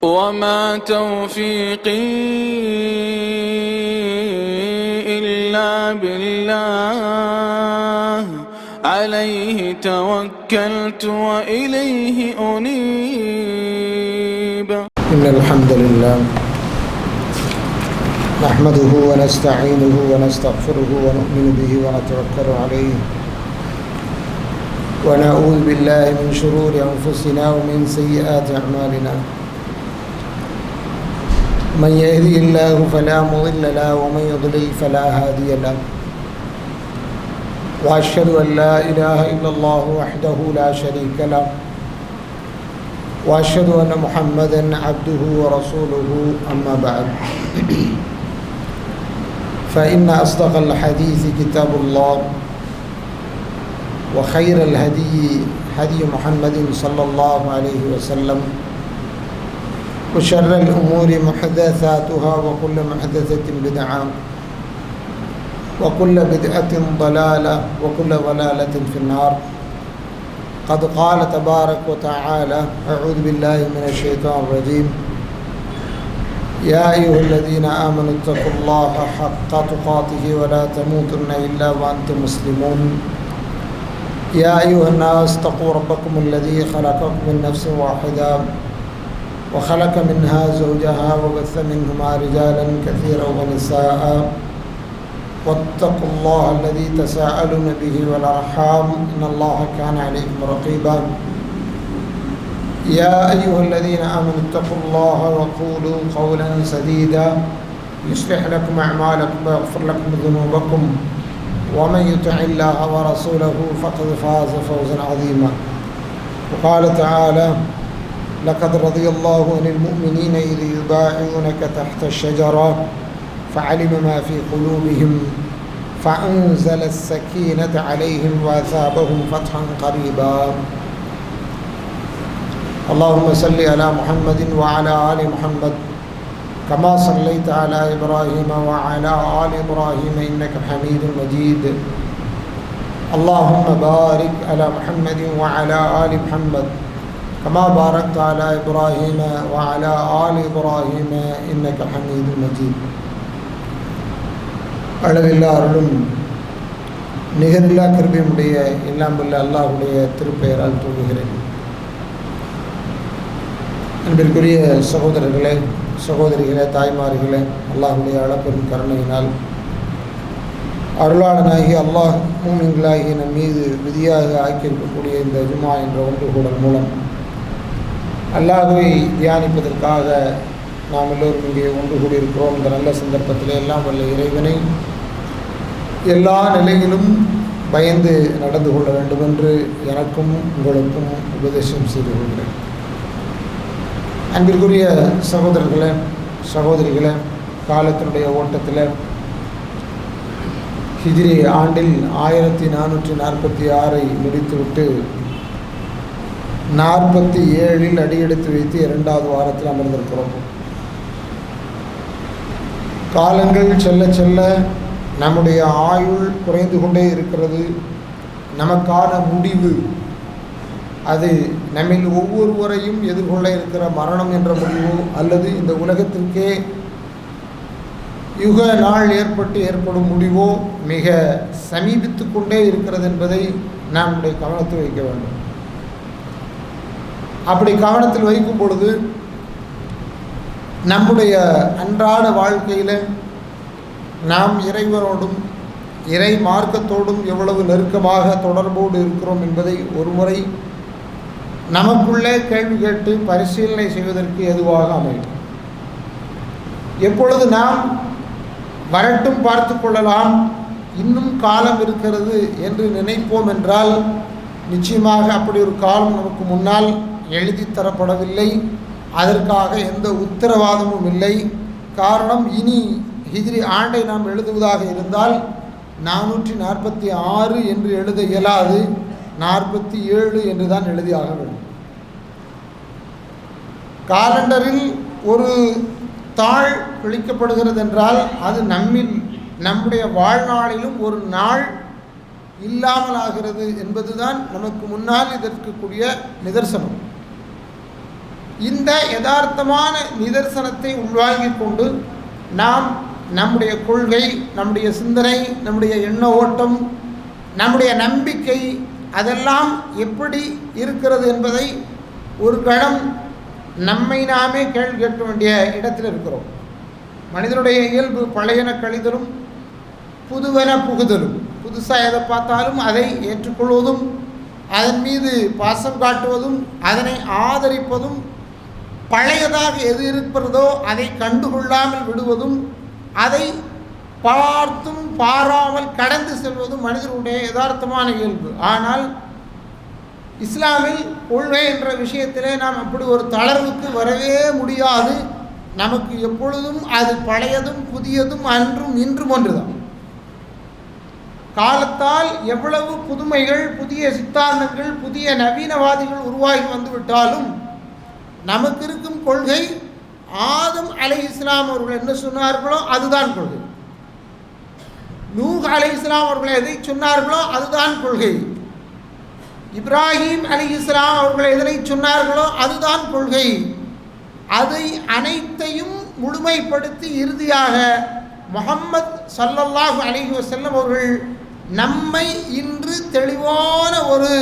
وما توفيقي إلا بالله عليه توكلت وإليه أنيب. إن الحمد لله نحمده ونستعينه ونستغفره ونؤمن به ونتوكل عليه ونعوذ بالله من شرور أنفسنا ومن سيئات أعمالنا. من يهده الله فلا مضل له ومن يضلل فلا هادي له. وأشهد أن لا إله إلا الله وحده لا شريك له وأشهد أن محمدا عبده ورسوله. أما بعد فإن أصدق الحديث كتاب الله وخير الهدي هدي محمد صلى الله عليه وسلم وشر الأمور محدثاتها وكل محدثة بدعة وكل بدعة ضلالة وكل ضلالة في النار. قد قال تبارك وتعالى: أعوذ بالله من الشيطان الرجيم. يا أيها الذين آمنوا اتقوا الله حق تقاته ولا تموتن إلا وأنتم مسلمون. يا أيها الناس اتقوا ربكم الذي خلقكم من نفس واحدة وخلق منها زوجها وبث منهما رجالا كثيرا ونساء واتقوا الله الذي تساءلون به والأرحام إن الله كان عليكم رقيبا. يا أيها الذين آمنوا اتقوا الله وقولوا قولا سديدا يصلح لكم أعمالكم ويغفر لكم ذنوبكم ومن يطع الله ورسوله فقد فاز فوزا عظيما. وقال تعالى: لقد رضي الله عن المؤمنين إذ يبايعونك تحت الشجرة فعلم ما في قلوبهم فأنزل السكينة عليهم وأثابهم فتحا قريبا. اللهم صل على محمد وعلى آل محمد كما صليت على إبراهيم وعلى آل إبراهيم إنك حميد مجيد. اللهم بارك على محمد وعلى آل محمد كما باركت على إبراهيم وعلى آل إبراهيم إنك حميد مجيد. அளவில்லா அருளும் நிகரில்லா கிருபையுடைய எல்லாம் வல்ல அல்லாஹ்வுடைய திருப்பெயரால் துவங்குகிறேன். அன்பிற்குரிய சகோதரர்களே, சகோதரிகளே, தாய்மார்களே, அல்லாஹ்வுடைய அளப்பெரும் கருணையினால் அருளாளனாகி அல்லாஹ் மூமின்களாகிய நம் மீது விதியாக ஆக்கியிருக்கக்கூடிய இந்த ஜும்ஆ என்ற ஒன்றுகூடல் மூலம் அல்லாஹ்வை தியானிப்பதற்காக நாம் எல்லோரும் இங்கே ஒன்று கூடியிருக்கிறோம். இந்த நல்ல சந்தர்ப்பத்தில் எல்லாம் வல்ல இறைவனை எல்லா நிலையிலும் பயந்து நடந்து கொள்ள வேண்டும் என்று எனக்கும் உங்களுக்கும் உபதேசம் செய்து கொள்கிறேன். அன்பிற்குரிய சகோதரர்களே, சகோதரிகளே, காலத்தினுடைய ஓட்டத்தில் ஹிஜ்ரி ஆண்டில் 1446 முடித்துவிட்டு 47 அடியெடுத்து வைத்து 2வது வாரத்தில் அமர்ந்திருக்கிறோம். காலங்கள் செல்ல செல்ல நம்முடைய ஆயுள் குறைந்து கொண்டே இருக்கிறது. நமக்கான முடிவு அது நம்மில் ஒவ்வொருவரையும் எதிர்கொள்ள இருக்கிற மரணம் என்ற முடிவோ அல்லது இந்த உலகத்திற்கே யுக நாள் ஏற்படும் முடிவோ மிக சமீபித்து கொண்டே இருக்கிறது என்பதை நம்முடைய கவனத்தில் வைக்க வேண்டும். அப்படி கவனத்தில் வைக்கும் பொழுது நம்முடைய அன்றாட வாழ்க்கையில் நாம் இறைவனோடும் இறை மார்க்கத்தோடும் எவ்வளவு நெருக்கமாக தொடர்போடு இருக்கிறோம் என்பதை ஒருமுறை நமக்குள்ளே கேள்வி கேட்டு பரிசீலனை செய்வதற்கு எதுவாக அமையும். எப்பொழுது நாம் வரட்டும் பார்த்து கொள்ளலாம், இன்னும் காலம் இருக்கிறது என்று நினைப்போம் என்றால் நிச்சயமாக அப்படி ஒரு காலம் நமக்கு முன்னால் எழுதி தரப்படவில்லை. அதற்காக எந்த உத்தரவாதமும் இல்லை. காரணம், இனி ஹிஜ்ரி ஆண்டை நாம் எழுதுவதாக இருந்தால் 446 என்று எழுத இயலாது, 47 என்று தான் எழுதியாக வேண்டும். காலண்டரில் ஒரு தாள் கிழிக்கப்படுகிறது என்றால் அது நம்முடைய வாழ்நாளிலும் ஒரு நாள் இல்லாமல் ஆகிறது என்பதுதான் நமக்கு முன்னால் இதற்கு கூடிய நிதர்சனம். இந்த யதார்த்தமான நிதர்சனத்தை உள்வாங்கிக் கொண்டு நாம் நம்முடைய கொள்கை, நம்முடைய சிந்தனை, நம்முடைய எண்ண ஓட்டம், நம்முடைய நம்பிக்கை அதெல்லாம் எப்படி இருக்கிறது என்பதை ஒரு கணம் நம்மை நாமே கேள்வி கேட்க வேண்டிய இடத்தில் இருக்கிறோம். மனிதனுடைய இயல்பு பழையன கழிதலும் புதுவென புகுதலும். புதுசாக எதை பார்த்தாலும் அதை ஏற்றுக்கொள்வதும், அதன் மீது பாசம் காட்டுவதும், அதனை ஆதரிப்பதும், பழையதாக எது இருக்கிறதோ அதை கண்டுகொள்ளாமல் விடுவதும், அதை பார்த்தும் பாராமல் கடந்து செல்வதும் மனிதனுடைய யதார்த்தமான இயல்பு. ஆனால் இஸ்லாமில் கொள்கை என்ற விஷயத்திலே நாம் அப்படி ஒரு தளர்வுக்கு வரவே முடியாது. நமக்கு எப்பொழுதும் அது பழையதும் புதியதும் அன்றும் இன்றும் ஒன்றுதான். காலத்தால் எவ்வளவு புதுமைகள், புதிய சித்தாந்தங்கள், புதிய நவீனவாதிகள் உருவாகி வந்துவிட்டாலும் நமக்கு இருக்கும் கொள்கை ஆதம் அலைஹிஸ்ஸலாம் அவர்கள் என்ன சொன்னார்களோ அதுதான் கொள்கை. நூஹ் அலைஹிஸ்ஸலாம் அவர்கள் எதை சொன்னார்களோ அதுதான் கொள்கை. இப்ராஹிம் அலைஹிஸ்ஸலாம் அவர்கள் எதனை சொன்னார்களோ அதுதான் கொள்கை. அதை அனைத்தையும் முழுமைப்படுத்தி இறுதியாக முஹம்மது ஸல்லல்லாஹு அலைஹி வஸல்லம் அவர்கள் நம்மை இன்று தெளிவான ஒரு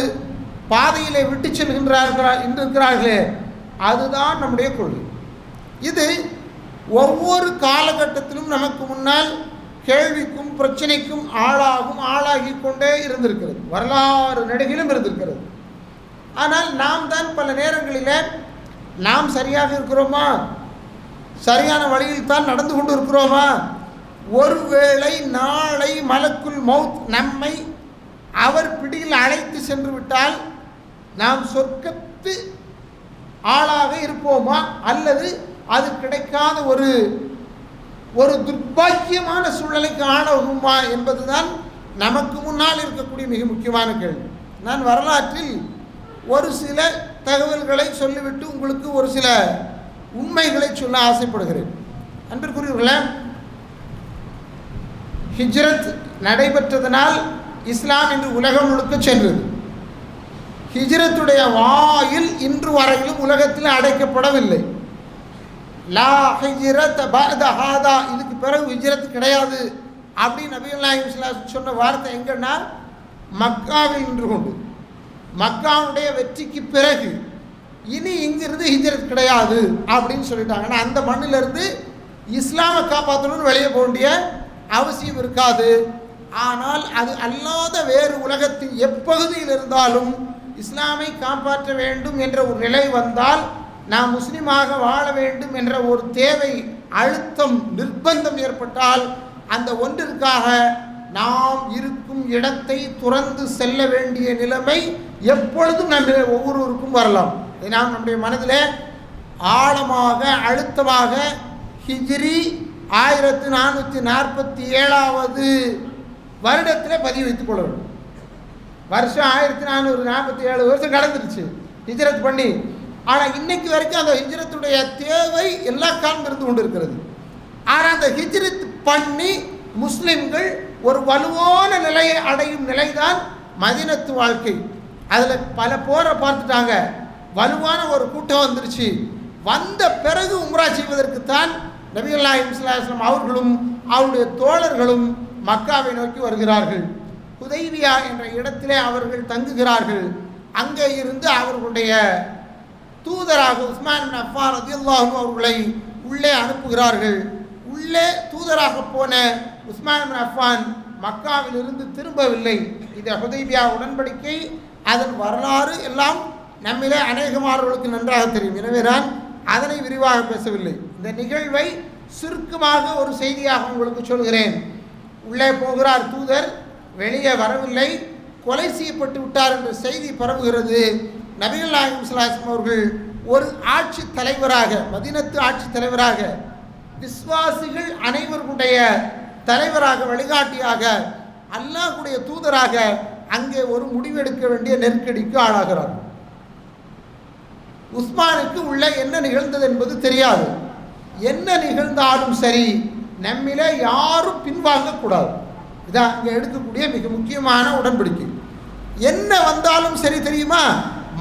பாதையிலே விட்டு செல்கின்றார்களே அதுதான் நம்முடைய கொள்கை. இது ஒவ்வொரு காலகட்டத்திலும் நமக்கு முன்னால் கேள்விக்கும் பிரச்சனைக்கும் ஆளாகி கொண்டே இருந்திருக்கிறது. வரலாறு நெடுகிலும் இருந்திருக்கிறது. ஆனால் நாம் தான் பல நேரங்களில் நாம் சரியாக இருக்கிறோமா, சரியான வழியில் தான் நடந்து கொண்டு இருக்கிறோமா, ஒருவேளை நாளை மலக்குல் மௌத் நம்மை அவர் பிடியில் அழைத்து சென்று விட்டால் நாம் சொர்க்கத்து ஆளாக இருப்போமா, அல்லது அது கிடைக்காத ஒரு துர்பாக்கியமான சூழ்நிலைக்கு ஆளாகுமா என்பதுதான் நமக்கு முன்னால் இருக்கக்கூடிய மிக முக்கியமான கேள்வி. நான் வரலாற்றில் ஒரு சில தகவல்களை சொல்லிவிட்டு உங்களுக்கு ஒரு சில உண்மைகளை சொல்ல ஆசைப்படுகிறேன். அன்பிற்குரியவர்களே, ஹிஜ்ரத் நடைபெற்றதனால் இஸ்லாம் இன்று உலகம் முழுக்க சென்றது. ஹிஜ்ரத்துடைய வாயில் இன்று வரையிலும் உலகத்தில் அடைக்கப்படவில்லை. லா ஹிஜ்ரத் பஅத ஹாதா, இதுக்கு பிறகு ஹிஜ்ரத் கிடையாது அப்படின்னு நபிகள் நாயகம் ஸல்லல்லாஹு அலைஹி வஸல்லம் சொன்ன வார்த்தை எங்கன்னா மக்காவில் நின்று கொண்டு, மக்காவுடைய வெற்றிக்கு பிறகு இனி இங்கிருந்து ஹிஜ்ரத் கிடையாது அப்படின்னு சொல்லிட்டாங்க. ஆனால் அந்த மண்ணிலிருந்து இஸ்லாமை காப்பாற்றணும்னு வெளியே போக வேண்டிய அவசியம் இருக்காது. ஆனால் அது அல்லாத வேறு உலகத்தின் எப்பகுதியில் இருந்தாலும் இஸ்லாமை காப்பாற்ற வேண்டும் என்ற ஒரு நிலை வந்தால், நாம் முஸ்லீமாக வாழ வேண்டும் என்ற ஒரு தேவை, அழுத்தம், நிர்பந்தம் ஏற்பட்டால் அந்த ஒன்றிற்காக நாம் இருக்கும் இடத்தை துறந்து செல்ல வேண்டிய நிலைமை எப்பொழுதும் நம்ம ஒவ்வொருவருக்கும் வரலாம். இதை நாம் நம்முடைய மனதில் ஆழமாக அழுத்தமாக ஹிஜ்ரி 1447 வருடத்தில் பதிவு வைத்துக் கொள்ள வேண்டும். வருஷம் 1447 வருஷம் கடந்துருச்சு ஹிஜ்ரத் பண்ணி. ஆனால் இன்னைக்கு வரைக்கும் அந்த ஹிஜ்ரத்துடைய தேவை எல்லா காலம் இருந்து கொண்டு இருக்கிறது. ஆனால் அந்த ஹிஜ்ரத் பண்ணி முஸ்லிம்கள் ஒரு வலுவான நிலையை அடையும் நிலைதான் மதீனத்து வாழ்க்கை. அதில் பல போரை பார்த்துட்டாங்க, வலுவான ஒரு கூட்டம் வந்துருச்சு. வந்த பிறகு உம்ரா செய்வதற்குத்தான் நபிகள் நாயகம் ஸல்லல்லாஹு அலைஹி வஸல்லம் அவர்களும் அவருடைய தோழர்களும் மக்காவை நோக்கி வருகிறார்கள். ஹுதைபியா என்ற இடத்திலே அவர்கள் தங்குகிறார்கள். அங்கே இருந்து அவர்களுடைய தூதராக உஸ்மான் இப்னு அஃபான் ரலியல்லாஹு அன்ஹு அவர்களை உள்ளே அனுப்புகிறார்கள். உள்ளே தூதராக போன உஸ்மான் இப்னு அஃபான் மக்காவில் இருந்து திரும்பவில்லை. இது ஹுதைபியா உடன்படிக்கை, அதன் வரலாறு எல்லாம் நம்மிலே அநேகமானவர்களுக்கு நன்றாக தெரியும். எனவே நான் அதனை விரிவாக பேசவில்லை. இந்த நிகழ்வை சுருக்கமாக ஒரு செய்தியாக உங்களுக்கு சொல்கிறேன். உள்ளே போகிறார் தூதர், வெளியே வரவில்லை, கொலை செய்யப்பட்டு விட்டார் என்ற செய்தி பரவுகிறது. நபிகள் நாயகம் ஸல்லல்லாஹு அலைஹி வஸல்லம் அவர்கள் ஒரு ஆட்சி தலைவராக, மதீனத்து ஆட்சி தலைவராக, விசுவாசிகள் அனைவருடைய தலைவராக, வழிகாட்டியாக, அல்லாஹ்வுடைய தூதராக அங்கே ஒரு முடிவெடுக்க வேண்டிய நெருக்கடிக்கு ஆளாகிறார். உஸ்மானுக்கு உள்ள என்ன நிகழ்ந்தது என்பது தெரியாது. என்ன நிகழ்ந்தாலும் சரி, நம்மிலே யாரும் பின்வாங்கக்கூடாது. இதான் இங்கே எடுக்கக்கூடிய மிக முக்கியமான உடன்படிக்கை. என்ன வந்தாலும் சரி தெரியுமா,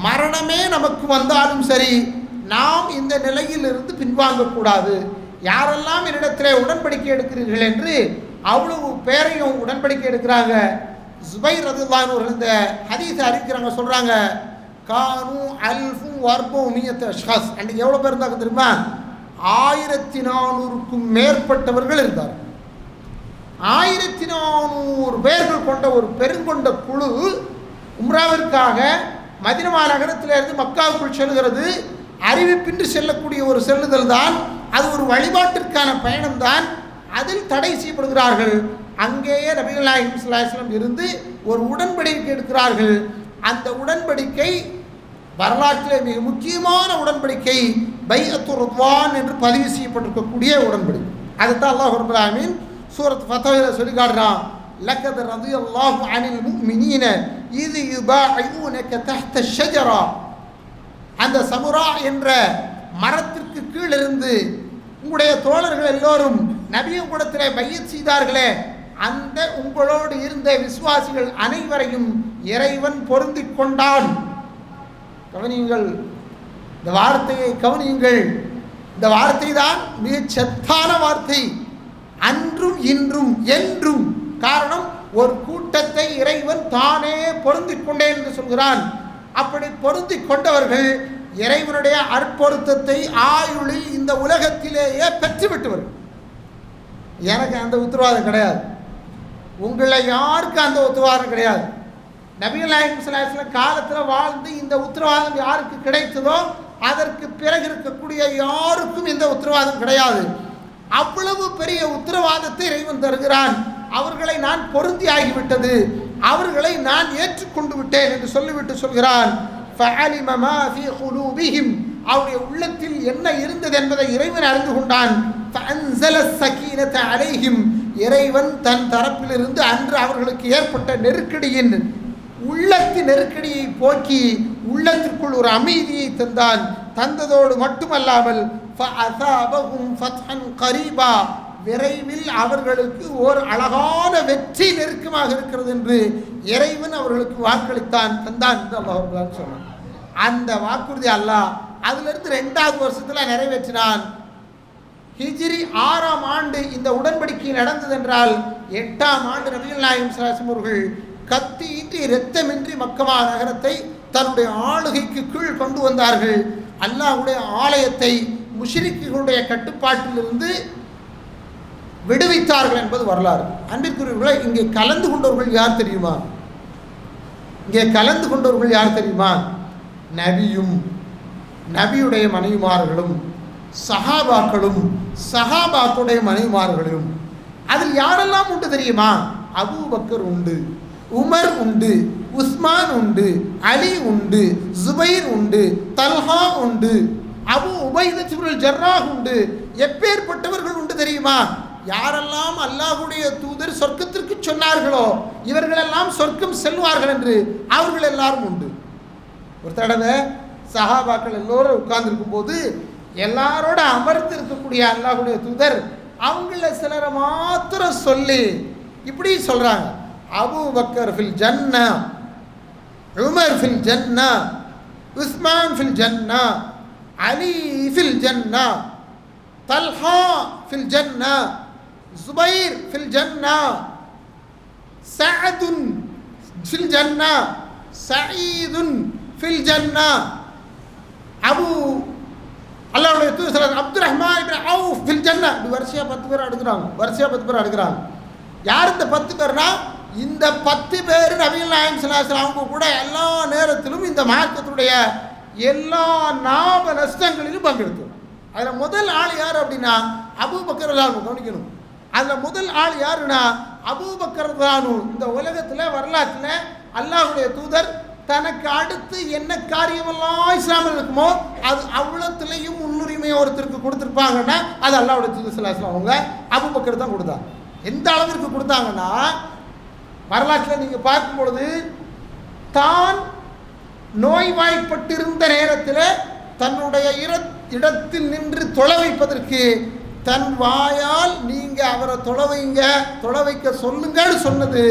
மரணமே நமக்கு வந்தாலும் சரி, நாம் இந்த நிலையில் இருந்து பின்வாங்கக்கூடாது. யாரெல்லாம் என்னிடத்திலே உடன்படிக்கை எடுக்கிறீர்கள் என்று அவ்வளவு பேரையும் உடன்படிக்கை எடுக்கிறாங்க. ஜுபைர் ரலியல்லாஹு அன்ஹு இந்த ஹதீஸை அறிவிக்கிறாங்க, சொல்றாங்க கானு அல்ஃபு வர்புமியத் அஷ்ஹாஸ். அன்றைக்கு எவ்வளோ பேர் இருந்தாங்க தெரியுமா? 1400க்கும் மேற்பட்டவர்கள் இருந்தார். 1400 பேர்கள் கொண்ட ஒரு பெருங்கொண்ட குழு உம்ராவிற்காக மதீனா நகரத்திலிருந்து மக்காவுக்குள் செல்கிறது. அறிவிப்பின்றி செல்லக்கூடிய ஒரு செல்லுதல் தான் அது, ஒரு வழிபாட்டிற்கான பயணம் தான். அதில் தடை செய்யப்படுகிறார்கள். அங்கேயே நபிகள் நாயகம் ஸல்லல்லாஹு அலைஹி வஸல்லம் இருந்து ஒரு உடன்படிக்கை எடுக்கிறார்கள். அந்த உடன்படிக்கை வரலாற்றிலே மிக முக்கியமான உடன்படிக்கை, பைஅத்துர் ரித்வான் என்று பதிவு செய்யப்பட்டிருக்கக்கூடிய உடன்படிக்கை. அதுதான் அல்லாஹ் ரப்பல் ஆலமீன் சூரத் ஃபத்ஹில் சொல்லி காட்டுறான், லக்கத் ரலியல்லாஹு அனில் முஃமினீன இத் யுபாயிஊனக தஹ்த ஷஜரா. அந்த சமுரா என்ற மரத்திற்கு கீழிருந்து உங்களுடைய தோழர்கள் எல்லோரும் நபியின் கூடத்திலே பையத் செய்தார்களே, அந்த உங்களோடு இருந்த விசுவாசிகள் அனைவரையும் இறைவன் பொருந்திக் கொண்டான். கவனியுங்கள், இந்த வார்த்தையை கவனியுங்கள். இந்த வார்த்தை தான் மிகச் சத்தான வார்த்தை, அன்றும் இன்றும் என்றும். காரணம், ஒரு கூட்டத்தை இறைவன் தானே பொருந்திக் கொண்டேன் என்று சொல்கிறான். அப்படி பொருந்திக் கொண்டவர்கள் இறைவனுடைய அற்பொருத்தத்தை ஆயுளில் இந்த உலகத்திலேயே பெற்றுவிட்டவர்கள். எனக்கு அந்த உத்தரவாதம் கிடையாது, உங்களை யாருக்கு அந்த உத்தரவாதம் கிடையாது. நபிகள் நாயகம் ஸல்லல்லாஹு அலைஹி வஸல்லம் காலத்தில் வாழ்ந்து இந்த உத்தரவாதம் யாருக்கு கிடைத்ததோ அதற்கு பிறகு இருக்கக்கூடிய யாருக்கும் இந்த உத்தரவாதம் கிடையாது. அவ்வளவு பெரிய உத்தரவாதத்தை இறைவன் தருகிறான். அவர்களை நான் பொருந்தி ஆகிவிட்டது, அவர்களை நான் ஏற்றுக்கொண்டு விட்டேன் என்று சொல்லிவிட்டு சொல்கிறான், ஃபஅலிம மா ஃபீ குலூபிஹிம். அவருடைய உள்ளத்தில் என்ன இருந்தது என்பதை இறைவன் அறிந்து கொண்டான். ஃபஅன்ஸல ஸகீனத அலைஹிம். இறைவன் தன் தரப்பிலிருந்து அன்று அவர்களுக்கு ஏற்பட்ட நெருக்கடியின் உள்ளத்தின் நெருக்கடியை போக்கி உள்ளத்திற்குள் ஒரு அமைதியை தந்தான். தந்ததோடு மட்டுமல்லாமல் ஃபஅஸாபஹும் ஃபத்ஹன் கரீபா. விரைவில் அவர்களுக்கு ஒரு அழகான வெற்றி நெருக்கமாக இருக்கிறது என்று இறைவன் அவர்களுக்கு வாக்களித்தான், தந்தான் என்று அல்லாஹ் சொன்னான். அந்த வாக்குறுதி அல்லாஹ் அதிலிருந்து 2வது வருஷத்தில் நிறைவேற்றினான். ஹிஜ்ரி 6ஆம் ஆண்டு இந்த உடன்படிக்கை நடந்தது என்றால் 8ஆம் ஆண்டு நபிகள் நாயகம் ஸல்லல்லாஹு அலைஹி வஸல்லம் அவர்கள் கத்தியின்றி இரத்தமின்றி மக்கமா நகரத்தை தன்னுடைய ஆளுகைக்கு கீழ் கொண்டு வந்தார்கள். அல்லாஹ்வுடைய ஆலயத்தை முஷ்ரிக்குகளுடைய கட்டுப்பாட்டிலிருந்து விடுவித்தார்கள் என்பது வரலாறு. அன்பிற்குரியவர்களே, இங்கே கலந்து கொண்டவர்கள் யார் தெரியுமா? இங்கே கலந்து கொண்டவர்கள் யார் தெரியுமா? நபியும் நபியுடைய மனைவிமார்களும் சஹாபாக்களும் சஹாபாக்களுடைய மனைவிமார்களும். அதில் யாரெல்லாம் உண்டு தெரியுமா? அபூபக்கர் உண்டு, உமர் உண்டு, உஸ்மான் உண்டு, அலி உண்டு, ஜுபைர் உண்டு, தல்ஹா உண்டு, அபு உபைதா இப்னு ஜர்ராஹ் உண்டு. எப்பேற்பட்டவர்கள் உண்டு தெரியுமா? யாரெல்லாம் அல்லாஹ்வுடைய தூதர் சொர்க்கத்திற்கு சொன்னார்களோ இவர்களெல்லாம் சொர்க்கம் செல்வார்கள் என்று அவர்கள் எல்லாரும் உண்டு. ஒரு தடவை சஹாபாக்கள் எல்லோரும் உட்கார்ந்துருக்கும் போது எல்லாரோட அமர்ந்து இருக்கக்கூடிய அல்லாஹ்வுடைய தூதர் அவங்கள சிலரை மாத்திரம் சொல்லி இப்படி சொல்றாங்க, அபூபக்கர் ஃபில் ஜன்னா, உமர் ஃபில் ஜன்னா, உஸ்மான் ஃபில் ஜன்னா, அலி ஃபில் ஜன்னா, தல்ஹா ஃபில் ஜன்னா, ஜுபைர் ஃபில் ஜன்னா, சஅதுன் ஃபில் ஜன்னா, சயீதுன் ஃபில் ஜன்னா, அபு அல்லாஹ்வுடைய தூதர் அப்துல் ரஹ்மான் இப்னு அவுஃப் ஃபில் ஜன்னா. இது வரிசையா 10 பேர் அடுக்குறாங்க, வரிசையா 10 பேர் அடுக்குறாங்க. யார் இந்த 10 பேர்னா? இந்த 10 பேர் நபிகள் நாயகம் ஸல்லல்லாஹு அலைஹி வஸல்லம் அவங்க கூட எல்லா நேரத்திலும் இந்த மார்க்கத்துடைய எல்லா லாப நஷ்டங்களிலும் பங்கெடுத்தோம். அதில் முதல் ஆள் யார் அப்படின்னா அபூபக்கர் ரலியல்லாஹு அன்ஹு. கவனிக்கணும், அதில் முதல் ஆள் யாருன்னா அபூபக்கர் ரலியல்லாஹு அன்ஹு. இந்த உலகத்தில் வரலாற்றில் அல்லாஹ்வுடைய தூதர் தனக்கு அடுத்து என்ன காரியமெல்லாம் இஸ்லாமில் இருக்குமோ அது அவ்வளோத்துலேயும் முன்னுரிமை ஒருத்தருக்கு கொடுத்துருப்பாங்கன்னா அது அல்லாஹ்வுடைய தூதர் ஸல்லல்லாஹு அலைஹி வஸல்லம் அவங்க அபூபக்கர் தான் கொடுத்தாங்க. எந்த அளவிற்கு கொடுத்தாங்கன்னா வரலாற்றில் நீங்கள் பார்க்கும் பொழுது தான் நோய்வாய்ப்பட்டிருந்த நேரத்தில் தன்னுடைய இடத்தில் நின்று தொலை வைப்பதற்கு தன் வாயால் நீங்கள் அவரை தொலை வைக்க சொல்லுங்கன்னு சொன்னது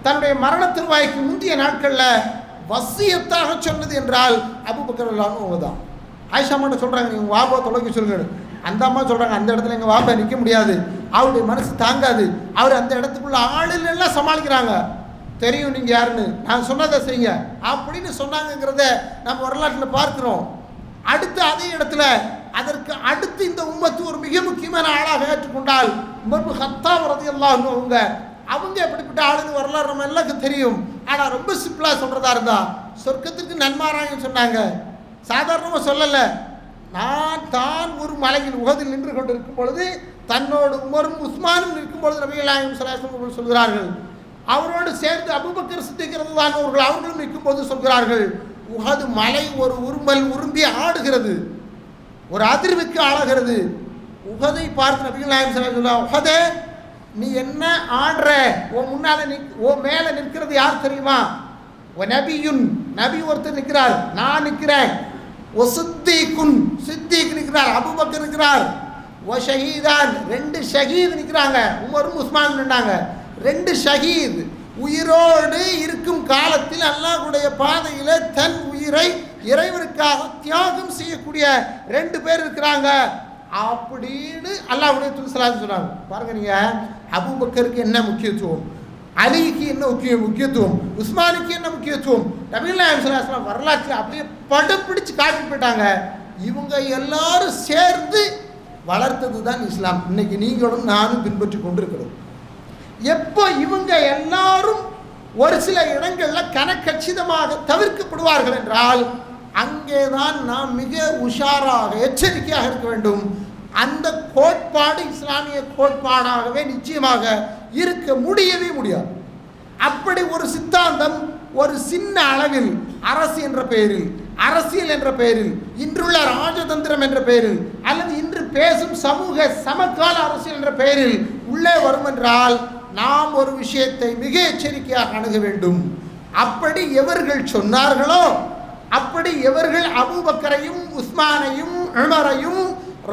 தன்னுடைய மரணத்திற்வாய்க்கு முந்தைய நாட்களில் வசியத்தாக சொன்னது என்றால் அபூபக்கர் ரலியல்லாஹு அன்ஹு தான். ஆயிஷா அம்மாட்ட சொல்கிறாங்க, நீங்கள் வாப்பா தொலைக்க சொல்லுங்க. அந்த அம்மா சொல்கிறாங்க, அந்த இடத்துல எங்கள் வாப்பா நிற்க முடியாது, அவருடைய மனசு தாங்காது, அவர் அந்த இடத்துக்குள்ள ஆளுலாம் சமாளிக்கிறாங்க, தெரியும் நீங்கள் யாருன்னு, நான் சொன்னதை செய்யுங்க அப்படின்னு சொன்னாங்கிறத நம்ம வரலாற்றில் பார்க்குறோம். அடுத்து அதே இடத்துல அதற்கு அடுத்து இந்த உம்மத்து ஒரு மிக முக்கியமான ஆளாக ஏற்றுக்கொண்டால் உமர் பின் கத்தாப் ரலியல்லாஹு அன்ஹு அவங்க எப்படிப்பட்ட ஆளுன்னு வரலாறு நம்ம எல்லாருக்கும் தெரியும். ஆனால் ரொம்ப சிம்பிளாக சொல்கிறதா இருந்தா சொர்க்கத்திற்கு நன்மாராயன்னு சொன்னாங்க. சாதாரணமாக சொல்லலை. நான் தான் ஒரு மலையில் உகதில் நின்று கொண்டு இருக்கும் பொழுது தன்னோடு உமரும் உஸ்மானும் நிற்கும் பொழுது நபிகள் நாயகம் ஸல்லல்லாஹு அலைஹி வஸல்லம் சொல்கிறார்கள், அவரோடு சேர்ந்து அபூபக்கர் சித்திக் ரலியல்லாஹு அன்ஹு அவர்களும் நிற்கும் போது சொல்கிறார்கள், உஹது மலை ஒரு உருமல் உரும்பி ஆடுகிறது, ஒரு அதிர்வுக்கு ஆளாகிறது. உஹதை பார்த்து நபிகள் நாயகம் ஸல்லல்லாஹு அலைஹி வஸல்லம், உஹதே நீ என்ன ஆடுற, உன் முன்னால உன் மேலே நிற்கிறது யார் தெரியுமா? நபியுன், நபி ஒருத்தர் நிற்கிறார், நான் நிற்கிறேன். ஒசுத்தீக்குன், சித்திக் நிற்கிறார், அபூபக்கர் நிற்கிறார். ஒ ஷஹீதான், 2 ஷஹீத் நிற்கிறாங்க, உமரும் உஸ்மான் நின்றாங்க. 2 ஷஹீத் உயிரோடு இருக்கும் காலத்தில் அல்லாஹ்வுடைய பாதையில் தன் உயிரை இறைவனுக்காக தியாகம் செய்யக்கூடிய 2 பேர் இருக்கிறாங்க அப்படின்னு அல்லாஹ்வுடைய தூதர் ஸல்லல்லாஹு அலைஹி வஸல்லம் சொன்னாங்க. பாருங்க, நீங்க அபூபக்கருக்கு என்ன முக்கியத்துவம், அலிக்கு என்ன முக்கியத்துவம், உஸ்மானுக்கு என்ன முக்கியத்துவம், நபிகள் நாயகம் ஸல்லல்லாஹு அலைஹி வஸல்லம் வரலாற்றில் அப்படியே படம் பிடிச்சு காட்டி போயிட்டாங்க. இவங்க எல்லாரும் சேர்ந்து வளர்த்தது தான் இஸ்லாம். இன்னைக்கு நீங்களும் நானும் பின்பற்றி கொண்டிருக்கிறோம். எப்போ இவங்க எல்லாரும் ஒரு சில இடங்களில் கனக்கச்சிதமாக தவிர்க்கப்படுவார்கள் என்றால் அங்கேதான் நாம் மிக உஷாராக எச்சரிக்கையாக இருக்க வேண்டும். அந்த கோட்பாடு இஸ்லாமிய கோட்பாடாகவே நிச்சயமாக இருக்க முடியவே முடியாது. அப்படி ஒரு சித்தாந்தம் ஒரு சின்ன அளவில் அரசு என்ற பெயரில், அரசியல் என்ற பெயரில், இன்றுள்ள ராஜதந்திரம் என்ற பெயரில், அல்லது இன்று பேசும் சமூக சமகால அரசியல் என்ற பெயரில் உள்ளே வரும் என்றால் நாம் ஒரு விஷயத்தை மிக எச்சரிக்கையாக அணுக வேண்டும். அப்படி எவர்கள் சொன்னார்களோ, அப்படி எவர்கள் அபூபக்கரையும் உஸ்மானையும் உமரையும்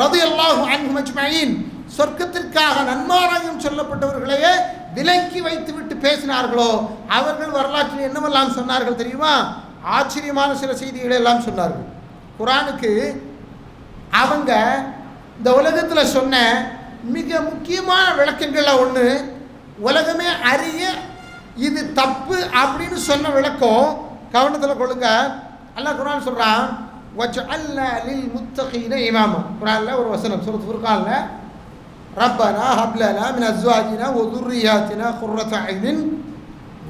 ரலியல்லாஹு அன்ஹும் அஜ்மஈன் சொர்க்கத்திற்காக நன்மாராயம் சொல்லப்பட்டவர்களையே விலக்கி வைத்துவிட்டு பேசினார்களோ அவர்கள் வரலாற்றில் என்னவெல்லாம் சொன்னார்கள் தெரியுமா? ஆச்சரியமான சில செய்திகளை எல்லாம் சொன்னார்கள். குர்ஆனுக்கு அவங்க இந்த உலகத்தில் சொன்ன மிக முக்கியமான விளக்கங்களில் ஒன்று, உலகமே அறிய இது தப்பு அப்படின்னு சொன்ன விளக்கம் கவனத்தில் கொள்ளுங்க. அல்லாஹ் குர்ஆன் சொல்றான், வஜஅல்னா லில் முத்தகீன இமாமா. குர்ஆன்ல ஒரு வசனம் சூரத் ஃபுர்கான்ல, ரப்பனா ஹப் லனா மின் அஸ்வாஜினா வ ذُرِّيَّاتِنَا قُرَّةَ أَعْيُنٍ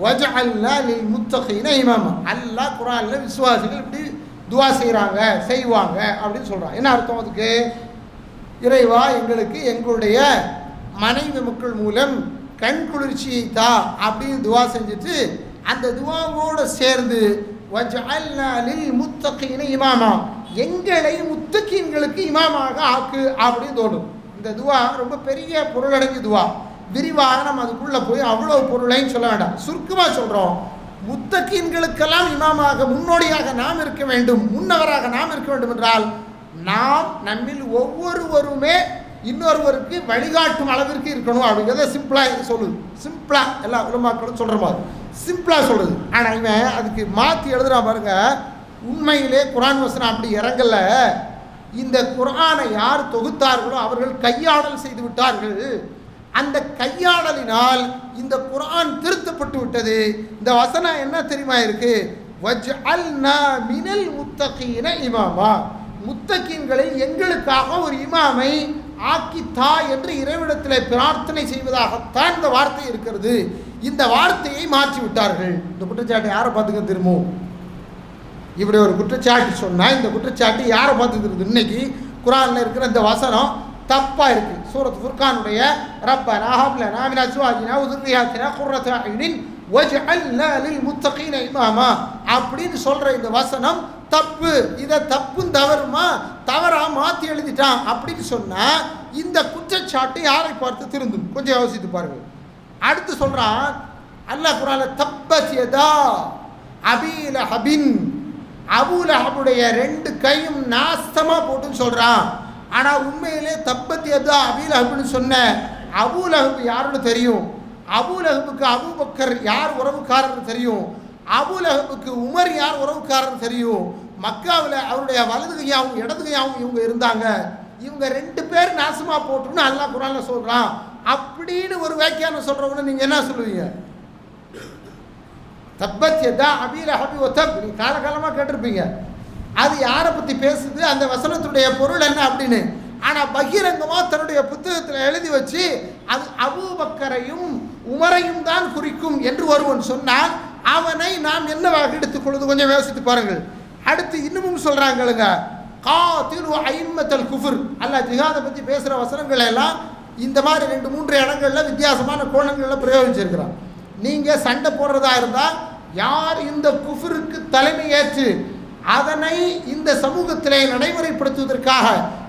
வஜஅல்னா லில் முத்தகீன இமாமா. அல்லாஹ் குர்ஆன்ல விசுவாசிகள் இப்படி துஆ செய்வாங்க அப்படின்னு சொல்றான். என்ன அர்த்தம் அதுக்கு? இறைவா எங்களுக்கு எங்களுடைய மனைவி மக்கள் மூலம் கண் குளிர்ச்சியை தா அப்படின்னு துவா செஞ்சுட்டு அந்த துவாவோடு சேர்ந்து வஜஅல்னா லில் முத்தகீன இமாமா, எங்களை முத்தகீன்களுக்கு இமாமாக ஆக்கு அப்படின்னு தோணும். இந்த துவா ரொம்ப பெரிய பொருளடங்கிய துவா. விரிவாக நம்ம அதுக்குள்ளே போய் அவ்வளோ பொருளையும் சொல்ல வேண்டாம். சுருக்கமாக சொல்கிறோம், முத்தகீன்களுக்கெல்லாம் இமாமாக முன்னோடியாக நாம் இருக்க வேண்டும், முன்னவராக நாம் இருக்க வேண்டும் என்றால் நாம் நம்மில் ஒவ்வொருவருமே இன்னொருவருக்கு வழிகாட்டும் அளவிற்கு இருக்கணும் அப்படிங்கிறத சிம்பிளாக சொல்லுது. சிம்பிளாக எல்லா உலமாக்களும் சொல்கிற மாதிரி சிம்பிளாக சொல்லுது. ஆனால் இவன் அதுக்கு மாற்றி எழுதுனா பாருங்க, உண்மையிலே குர்ஆன் வசனம் அப்படி இறங்கல. இந்த குர்ஆனை யார் தொகுத்தார்களோ அவர்கள் கையாடல் செய்து விட்டார்கள். அந்த கையாடலினால் இந்த குர்ஆன் திருத்தப்பட்டு விட்டது. இந்த வசனம் என்ன தெரியுமா இருக்கு? வஜ்அல்னா மினல் முத்தகீன இமாமா, முத்தகீன்களில் எங்களுக்காக ஒரு இமாமை ஆக்கித்தா என்று இறைவனிடத்தில் பிரார்த்தனை செய்வதாகத்தான் இந்த வார்த்தை இருக்கிறது. இந்த வார்த்தையை மாற்றி விட்டார்கள். இந்த குற்றச்சாட்டை யாரை பார்த்துக்க திரும்ப? இப்படி ஒரு குற்றச்சாட்டு சொன்னால் இந்த குற்றச்சாட்டு யாரை பார்த்து இருக்குது? இன்னைக்கு குர்ஆனில் இருக்கிற இந்த வசனம் தப்பாக இருக்குது. சூரத் ஃபுர்கானுடைய ரப்பனா ஹப் லனா மின் அஸ்வாஜினா வ ذُرِّيَّاتِنَا قُرَّةَ أَعْيُنٍ வஜஅல்னா லில் முத்தகீன இமாமா அப்படின்னு சொல்கிற இந்த வசனம் தப்பு. இதை தப்பும் தவறுமா தவறா மாற்றி எழுதிட்டான் அப்படின்னு சொன்னால் இந்த குற்றச்சாட்டு யாரை பார்த்து திருந்தும்? கொஞ்சம் யோசித்து பாருங்கள். அடுத்து சொல்கிறான் அல்லாஹ் குர்ஆன்ல தப்பத் யதா அபீ லஹபின், அபூ லஹபுடைய 2 கையும் நாசமாக போட்டுன்னு சொல்கிறான். ஆனால் உண்மையிலே தப்பத் யதா அபீ லஹப்னு சொன்ன அபூ லஹப் யாருன்னு தெரியும். அபூ லஹபுக்கு அபூபக்கர் யார் உறவுக்காரர் தெரியும். அபூ லஹபுக்கு உமர் யார் உறவுக்காரர் தெரியும். மக்காவில் அவருடைய வலது கையாவும் இடது கையாவும் இவங்க இருந்தாங்க, இவங்க 2 பேர் நாசமா போட்டுன்னு அல்லாஹ் குர்ஆன்ல சொல்றான் அப்படின்னு ஒரு வியாக்கியானம் சொல்றவங்க நீங்க என்ன சொல்லுவீங்க? தப்பத் யதா அபீ லஹபி வ தப், நீங்க காலகாலமாக கேட்டிருப்பீங்க. அது யாரை பற்றி பேசுது, அந்த வசனத்துடைய பொருள் என்ன அப்படின்னு. ஆனால் பகிரங்கமாக தன்னுடைய புத்தகத்தில் எழுதி வச்சு அது அபூபக்கரையும் உமரையும் தான் குறிக்கும் என்று ஒருவன் சொன்னால் அவனை நாம் என்னவாக எடுத்துக்கொள்வது கொஞ்சம் யோசித்து பாருங்கள். அடுத்து இன்னமும் சொல்கிறாங்களுங்க, காத்திலு ஐம்மத்தல் குஃபுர். அல்லாஹ் ஜிஹாதை பற்றி பேசுகிற வசனங்கள் எல்லாம் இந்த மாதிரி 2-3 இடங்களில் வித்தியாசமான கோணங்களில் பிரயோகிச்சிருக்கிறான். நீங்கள் சண்டை போடுறதா இருந்தால் யார் இந்த குஃபுருக்கு தலைமை ஏற்று அதனை இந்த சமூகத்திலே நடைமுறைப்படுத்துவதற்காக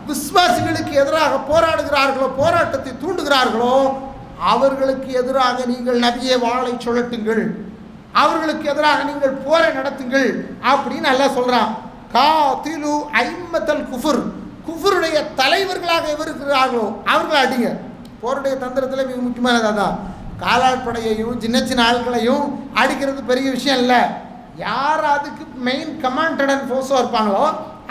விசுவாசிகளுக்கு எதிராக போராடுகிறார்களோ, போராட்டத்தை தூண்டுகிறார்களோ, அவர்களுக்கு எதிராக நீங்கள் நபியே வாளை சுழட்டுங்கள், அவர்களுக்கு எதிராக நீங்கள் போரை நடத்துங்கள் அப்படின்னு அல்லாஹ் சொல்றான். காத்திலு ஐம்மத்தல் குஃபுர், குஃபுருடைய தலைவர்களாக இருக்கிறார்களோ அவர்களை அடிங்க. போருடைய தந்திரத்தில் மிக முக்கியமானது அதான். காலாட்படையையும் சின்ன சின்ன ஆட்களையும் அடிக்கிறது பெரிய விஷயம் இல்லை. யார் அதுக்கு மெயின் கமாண்டட் அண்ட் ஃபோர்ஸாக இருப்பாங்களோ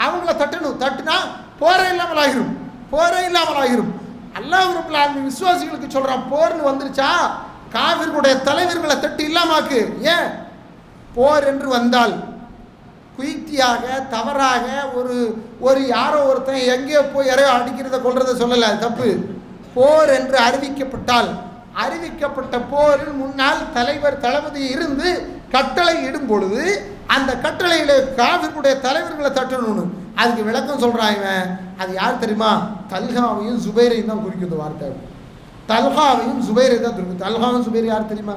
அவங்கள தட்டணும். தட்டுனா போரே இல்லாமல் ஆகிரும், போரே இல்லாமல் ஆகிரும். அல்லாஹ் ரப்பல் ஆலமீன் விசுவாசிகளுக்கு சொல்கிறான், போர்னு வந்துருச்சா காவிர்களுடைய தலைவர்களை தட்டி இல்லாமாக்கு. ஏன்? போர் என்று வந்தால் குயித்தியாக தவறாக ஒரு யாரோ ஒருத்தன் எங்கேயோ போய் யாரையோ அடிக்கிறத கொள்றதை சொல்லலை, தப்பு. போர் என்று அறிவிக்கப்பட்டால் அறிவிக்கப்பட்ட போரில் முன்னால் தலைவர் தளபதி இருந்து கட்டளை இடும் பொழுது அந்த கட்டளையில காவிர்களுடைய தலைவர்களை தட்டணும்னு அதுக்கு விளக்கம் சொல்றான் இவன். அது யார் தெரியுமா? தல்ஹாவையும் சுபைரையும் தான் குறிக்கும் வார்த்தை. தல்ஹாவையும் சுபைரை தான் குறிக்கும். தல்ஹாவும் சுபைர் யார் தெரியுமா?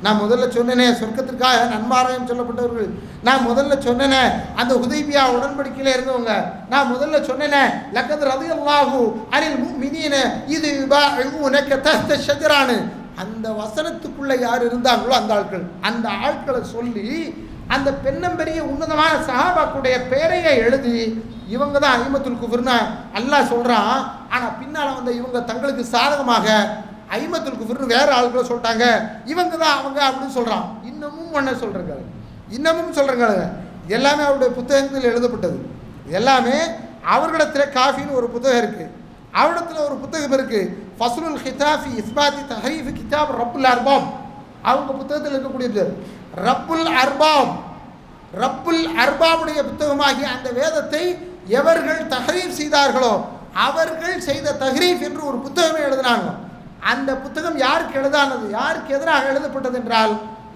நான் முதல்ல சொன்னேனே சொர்க்கத்திற்காக நன்மாராயம் சொல்லப்பட்டவர்கள். நான் முதல்ல சொன்னேனே அந்த ஹுதைபியா உடன்படிக்கையில் இருந்தவங்க. நான் முதல்ல சொன்னேனே லக்கத் ரலியல்லாஹு அனில் முஃமினீன இது யுபாஇஊனக தஹ்த ஷஜரானு. அந்த வசனத்துக்குள்ள யார் இருந்தாங்களோ அந்த ஆட்களை சொல்லி அந்த பெண்ணம்பெரிய உன்னதமான சஹாபாக்குடைய பெயரையை எழுதி இவங்க தான் ஐமத்துல் குஃபர்னு அல்லாஹ் சொல்றான். ஆனால் பின்னால் வந்து இவங்க தங்களுக்கு சாதகமாக ஐமத்துல் குஃபர்னு வேற ஆட்களை சொல்லிட்டாங்க, இவங்க தான் அவங்க அப்படின்னு சொல்றான். இன்னமும் ஒன்ன சொல்றாங்க, இன்னமும் சொல்றாங்க. எல்லாமே அவருடைய புத்தகத்தில் எழுதப்பட்டது. எல்லாமே அவர்களிடத்தில் காஃபின்னு ஒரு புத்தகம் இருக்கு, அவரிடத்தில் ஒரு புத்தகம் இருக்கு, ஃபஸ்லுல் ஹிதாஃபி இஸ்பாத்தி தஹரீஃப் கிதாப் ரப்புல் அர்பாப். அவங்க புத்தகத்தில் இருக்கக்கூடியது ரப்புல் அர்பாப். ரப்புல் அர்பாபுடைய புத்தகமாகிய அந்த வேதத்தை எவர்கள் தஹரீஃப் செய்தார்களோ அவர்கள் செய்த தஹரீஃப் என்று ஒரு புத்தகமே எழுதினாங்க. அந்த புத்தகம் யாருக்கு எழுதானது, யாருக்கு எதிராக எழுதப்பட்டது என்றால்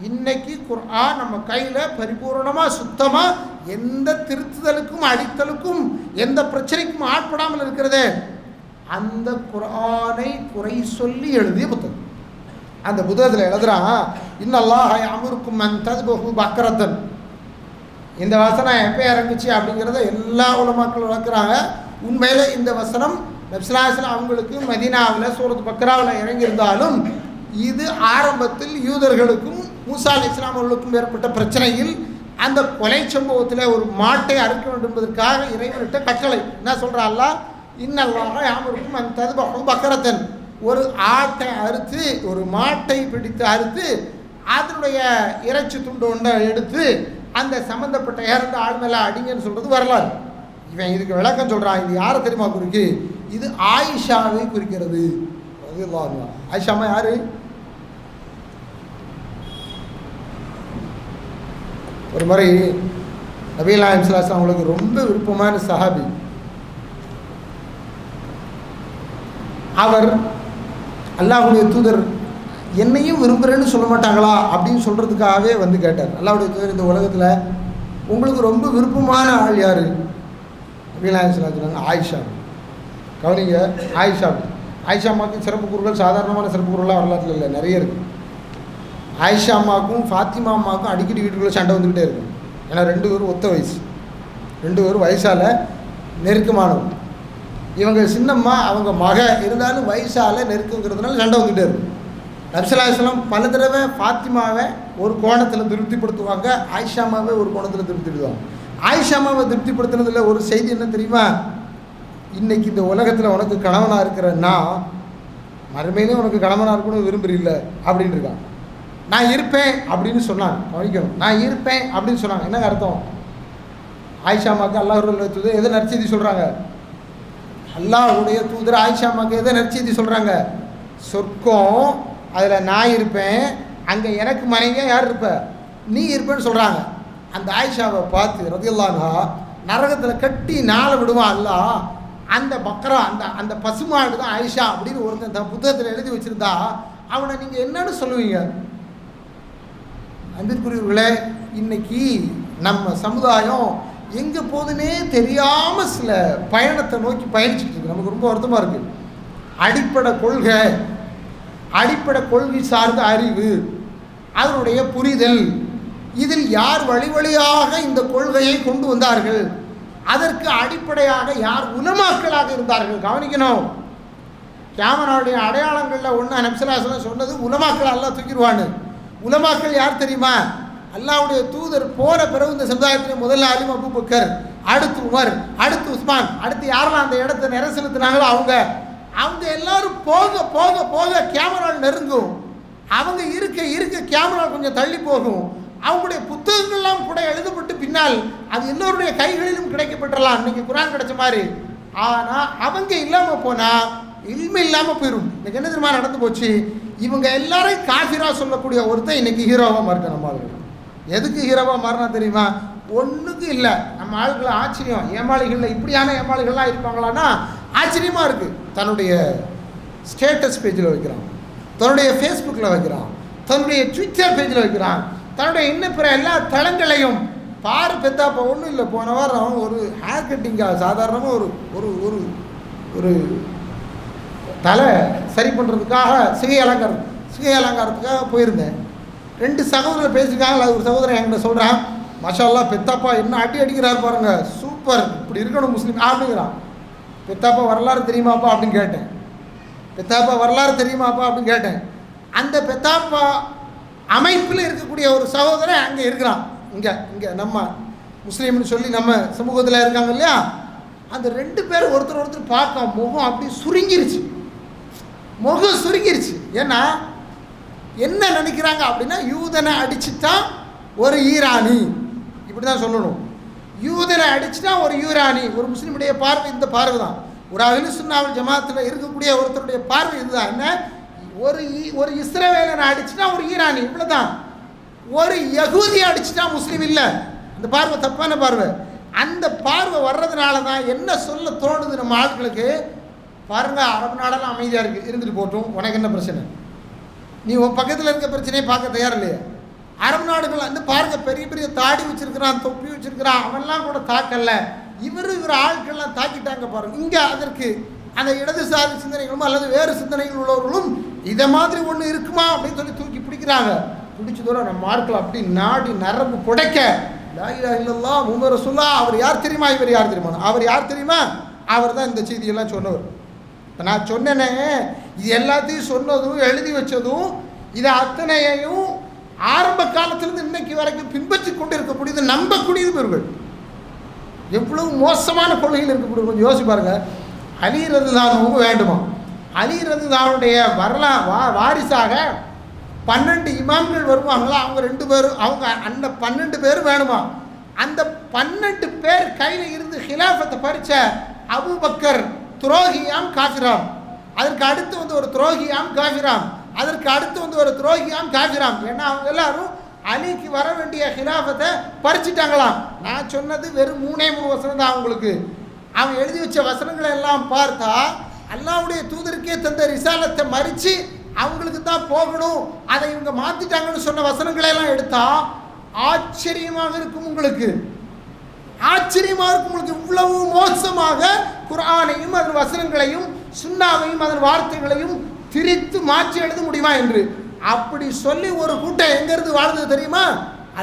இன்னைக்கு குர்ஆன் நம்ம கையில் பரிபூர்ணமாக சுத்தமாக எந்த திருத்துதலுக்கும் அடித்தலுக்கும் எந்த பிரச்சனைக்கும் ஆட்படாமல் இருக்கிறதே அந்த குர்ஆனை குறை சொல்லி எழுதிய புத்தகம். அந்த புத்தகத்தில் எழுதுறான், இன்னல்லாஹ யஅமுருக்கும் அன் தஸ்பஹு பக்ரத்தன். இந்த வசனம் எப்போ இறங்குச்சு அப்படிங்கிறத எல்லா உலமாக்களும் வளர்க்குறாங்க. உண்மையில் இந்த வசனம் நபிஸ்ஸலாஹு அவங்களுக்கு மதீனாவில் சூரத் பக்ராவில் இறங்கியிருந்தாலும் இது ஆரம்பத்தில் யூதர்களுக்கும் மூசா அலைஹிஸ்ஸலாம் அவர்களுக்கும் ஏற்பட்ட பிரச்சனையில் அந்த கொலை சம்பவத்தில் ஒரு மாட்டை அறுக்க வேண்டும் என்பதற்காக இறைவனிட்ட கட்டளை என்ன சொல்கிறா அல்லாஹ், இன்னல்லாஹ யஅமுருக்கும் அன் தஸ்பஹு பக்ரத்தன். ஒரு ஆட்டை அறுத்து ஒரு மாட்டை பிடித்து அறுத்து அதனுடைய இறைச்சி துண்டு ஒன்றை எடுத்து அந்த சம்மந்தப்பட்ட இறந்த ஆள் மேலே அடிங்கன்னு சொல்கிறது வரலாறு. இவன் இதுக்கு விளக்கம் சொல்கிறான். இது யாரை தெரியுமா குறிக்கு? இது ஆயிஷாவை குறிக்கிறது. ஆயிஷாமா யாரு? ஒரு முறை நபி நாயகம் ஸல்லல்லாஹு அலைஹி வஸல்லம் அவங்களுக்கு ரொம்ப விருப்பமான சஹாபி. அவர் அல்லாஹ்வுடைய தூதர் என்னையும் விரும்புகிறேன்னு சொல்ல மாட்டாங்களா அப்படின்னு சொல்கிறதுக்காகவே வந்து கேட்டார். அல்லாஹ்வுடைய தூதர், இந்த உலகத்தில் உங்களுக்கு ரொம்ப விருப்பமான ஆள் யார்? நபி நாயகம் ஸல்லல்லாஹு அலைஹி வஸல்லம் சொன்னாங்க, ஆயிஷா. கவனிங்க, ஆயிஷா. ஆயிஷா அம்மாவுக்கு சிறப்பு கூறுகள் சாதாரணமான சிறப்பு கூறுகளாக வரலாற்றில் இல்லை, நிறைய இருக்குது. ஆயிஷா அம்மாவுக்கும் ஃபாத்திமா அம்மாவுக்கும் அடிக்கடி வீட்டுக்குள்ளே சண்டை வந்துக்கிட்டே இருக்கும். ஏன்னா 2 பேரும் ஒத்த வயசு, 2 பேரும் வயசால் நெருக்கமானவங்க. இவங்க சின்னம்மா, அவங்க மக, இருந்தாலும் வயசால் நெருக்கங்கிறதுனால சண்டை வந்துகிட்டே இருக்கும். நபி ஸல்லல்லாஹு அலைஹி வஸல்லம் பல தடவை ஃபாத்திமாவை ஒரு கோணத்தில் திருப்திப்படுத்துவாங்க, ஆயிஷாமாவை ஒரு கோணத்தில் திருப்திப்படுத்துவாங்க. ஆயிஷாமாவை திருப்திப்படுத்தினதில் ஒரு செய்தி என்ன தெரியுமா? இன்றைக்கி இந்த உலகத்தில் உனக்கு கணவனாக இருக்கிறன்னா மறுமையிலே உனக்கு கணவனாக இருக்கணும்னு விரும்புறீல்ல அப்படின்னு இருக்கான். நான் இருப்பேன் அப்படின்னு சொன்னாங்க. கவனிக்கணும், நான் இருப்பேன் அப்படின்னு சொன்னாங்க. என்ன அர்த்தம்? ஆயிஷாமாக்கு அல்லாஹ்வுடைய தூதர் எதை நற்செய்தி சொல்கிறாங்க? அல்லாஹ்வுடைய தூதர் ஆயிஷாமாக்கு எதை நற்செய்தி சொல்கிறாங்க? சொர்க்கம், அதில் நான் இருப்பேன், அங்கே எனக்கு மனைவியாக யார் இருப்ப? நீ இருப்பேன்னு சொல்கிறாங்க. அந்த ஆயிஷாவை பார்த்து ரலியல்லாஹு அன்ஹா நரகத்தில் கட்டி நாளை விடுவான் அல்லாஹ். அந்த பக்ரா, அந்த பசுமாடு தான் ஆயிஷா அப்படின்னு ஒருத்தன் தன் புத்தகத்தில் எழுதி வச்சுருந்தா அவனை நீங்கள் என்னன்னு சொல்லுவீங்க? அன்பிற்குரியவர்களே, இன்னைக்கு நம்ம சமுதாயம் எங்கே போகுதுன்னே தெரியாமல் சில பயணத்தை நோக்கி பயணிச்சுட்டு இருக்கு. நமக்கு ரொம்ப வருத்தமாக இருக்குது. அடிப்படை கொள்கை சார்ந்த அறிவு, அதனுடைய புரிதல், இதில் யார் வழி வழியாக இந்த கொள்கையை கொண்டு வந்தார்கள், அதற்கு அடிப்படையாக யார் உலமாக்களாக இருந்தார்கள் கவனிக்கணும். கியாமத்துடைய அடையாளங்களில் ஒன்று நபி ஸல்லல்லாஹு அலைஹி வஸல்லம் சொன்னது உலமாக்கள் அல்லாஹ் தூக்கிடுவான்னு. உலமாக்கள் யார் தெரியுமா? அல்லாஹ்வுடைய தூதர் போன பிறகு இந்த சமுதாயத்தில் முதல்ல அலி அபூபக்கர், அடுத்து உமர், அடுத்து உஸ்மான், அடுத்து யாரெல்லாம் அந்த இடத்தை நிறை செலுத்தினாங்களோ அவங்க எல்லாரும் போக போக போக கியாமத் நெருங்கும். அவங்க இருக்க கியாமத் கொஞ்சம் தள்ளி போகும். அவங்களுடைய புத்தகங்கள்லாம் கூட எழுதப்பட்டு பின்னால் அது எல்லோருடைய கைகளிலும் கிடைக்கப்பட்டுறலாம், இன்னைக்கு குர்ஆன் கிடைச்ச மாதிரி. ஆனால் அவங்க இல்லாமல் போனால் இல்மை இல்லாமல் போயிடும். இன்னைக்கு என்ன தெரியுமா நடந்து போச்சு? இவங்க எல்லாரையும் காஃபிரா சொல்லக்கூடிய ஒருத்தன் இன்னைக்கு ஹீரோவாக மாறிக்க. நம்ம ஆளுகள் எதுக்கு ஹீரோவாக மாறினா தெரியுமா? ஒன்றுக்கும் இல்லை. நம்ம ஆளுகள் ஆச்சரியம், ஏமாளிகளில் இப்படியான ஏமாளிகள்லாம் இருப்பாங்களான்னா ஆச்சரியமாக இருக்குது. தன்னுடைய ஸ்டேட்டஸ் பேஜில் வைக்கிறான், தன்னுடைய ஃபேஸ்புக்கில் வைக்கிறான், தன்னுடைய ட்விட்டர் பேஜில் வைக்கிறான், தன்னுடைய இன்னும் பிற எல்லா தளங்களையும் பாரு பெத்தாப்பா. ஒன்றும் இல்லை, போன வாரம் ஒரு ஹேர் கட்டிங்காக சாதாரணமாக ஒரு ஒரு ஒரு தலை சரி பண்ணுறதுக்காக சிகை அலங்காரத்துக்காக போயிருந்தேன். 2 சகோதரர் பேசியிருக்காங்க. அது ஒரு சகோதரன் என்கிட்ட சொல்கிறான், மாஷா அல்லாஹ் பெத்தாப்பா என்ன அடிக்கிறார் பாருங்க, சூப்பர், இப்படி இருக்கணும் முஸ்லீம் அப்படிங்கிறான். பெத்தாப்பா வரலாறு தெரியுமாப்பா அப்படின்னு கேட்டேன். அந்த பெத்தாப்பா அமைப்பில் இருக்கக்கூடிய ஒரு சகோதரன் அங்கே இருக்கிறான். இங்கே நம்ம முஸ்லீம்னு சொல்லி நம்ம சமூகத்தில் இருக்காங்க இல்லையா, அந்த 2 பேர் ஒருத்தர் பார்க்க முகம் அப்படி சுருங்கிருச்சு. ஏன்னா என்ன நினைக்கிறாங்க அப்படின்னா, யூதனை அடிச்சுட்டா ஒரு ஈரானி, இப்படி தான் சொல்லணும். யூதனை அடிச்சுட்டா ஒரு ஈரானி. ஒரு முஸ்லீமுடைய பார்வை இந்த பார்வை தான். ஒரு அஹ்லு சுன்னா வல் ஜமாத்தில் இருக்கக்கூடிய ஒருத்தருடைய பார்வை இதுதான். என்ன, ஒரு இஸ்ரவேலனை அடிச்சுட்டா ஒரு ஈரானி, இவ்வளோதான். ஒரு யகூதி அடிச்சுட்டா முஸ்லீம் இல்லை. அந்த பார்வை தப்பான பார்வை. அந்த பார்வை வர்றதுனால தான் என்ன சொல்ல தோணுது நம்ம ஆட்களுக்கு, பாருங்க அரபு நாடெல்லாம் அமைதியாக இருக்குது, இருந்துட்டு போட்டும், உனக்கு என்ன பிரச்சனை, நீ உன் பக்கத்தில் இருக்க பிரச்சனையை பார்க்க தயார் இல்லையா? அரபு நாடுகள் வந்து பாருங்க, பெரிய பெரிய தாடி வச்சிருக்கிறான், தொப்பி வச்சிருக்கிறான், அவன்லாம் கூட தாக்கல, இவர் ஆட்கள்லாம் தாக்கிட்டாங்க பாருங்க. இங்கே அதற்கு அந்த இடதுசாரி சிந்தனைகளும் அல்லது வேறு சிந்தனைகள் உள்ளவர்களும் இதை மாதிரி ஒன்று இருக்குமா அப்படின்னு சொல்லி தூக்கி பிடிக்கிறாங்க. பிடிச்சதோட நம்ம ஆட்கள் அப்படி நாடி நரம்பு புடைக்க, லா இலாஹ இல்லல்லாஹ் முஹம்மது ரசூலுல்லாஹ். அவர் யார் தெரியுமா? அவர் யார் தெரியுமா? அவர் தான் இந்த செய்தியெல்லாம் சொன்னவர். இப்போ நான் சொன்னேனே, இது எல்லாத்தையும் சொன்னதும் எழுதி வச்சதும் இதை அத்தனையையும் ஆரம்ப காலத்திலிருந்து இன்னைக்கு வரைக்கும் பின்பற்றி கொண்டு இருக்கக்கூடியது நம்பக்கூடியது பேர்கள். எவ்வளவு மோசமான கொள்கையில் இருக்கக்கூடிய கொஞ்சம் யோசிச்சு பாருங்க. அலி ரலியல்லாஹு வேண்டுமா? அலி ரலியல்லாஹுடைய வாரிசாக 12 இமாம்கள் வருவாங்களா, அவங்க 2 பேரும், அவங்க அந்த 12 பேரும் வேணுமா? அந்த 12 பேர் கையில் இருந்து ஹிலாஃபத்தை பறிச்ச அபூபக்கர் துரோகியாம் காஃபிராம், அதற்கு அடுத்து வந்து ஒரு துரோகியாம் காஃபிராம், அதற்கு அடுத்து வந்து ஒரு துரோகியாம் காஃபிராம். ஏன்னா அவங்க எல்லாரும் அலிக்கு வர வேண்டிய ஹிலாஃபத்தை பறிச்சிட்டாங்களாம். நான் சொன்னது வெறும் 3 வசனம் தான் அவங்களுக்கு. அவங்க எழுதி வச்ச வசனங்களை எல்லாம் பார்த்தா அல்லாஹ்வுடைய தூதருக்கே தந்த ரிசாலத்தை மறித்து அவங்களுக்கு தான் போகணும், அதை இவங்க மாற்றிட்டாங்கன்னு சொன்ன வசனங்களை எல்லாம் எடுத்தா ஆச்சரியமாக இருக்கும் உங்களுக்கு. இவ்வளவு மோசமாக குர்ஆனையும் அதன் வசனங்களையும் சுன்னாவையும் அதன் வார்த்தைகளையும் திரித்து மாற்றி எழுத முடியுமா என்று அப்படி சொல்லி ஒரு கூட்டம் எங்கிருந்து வாழ்ந்தது தெரியுமா?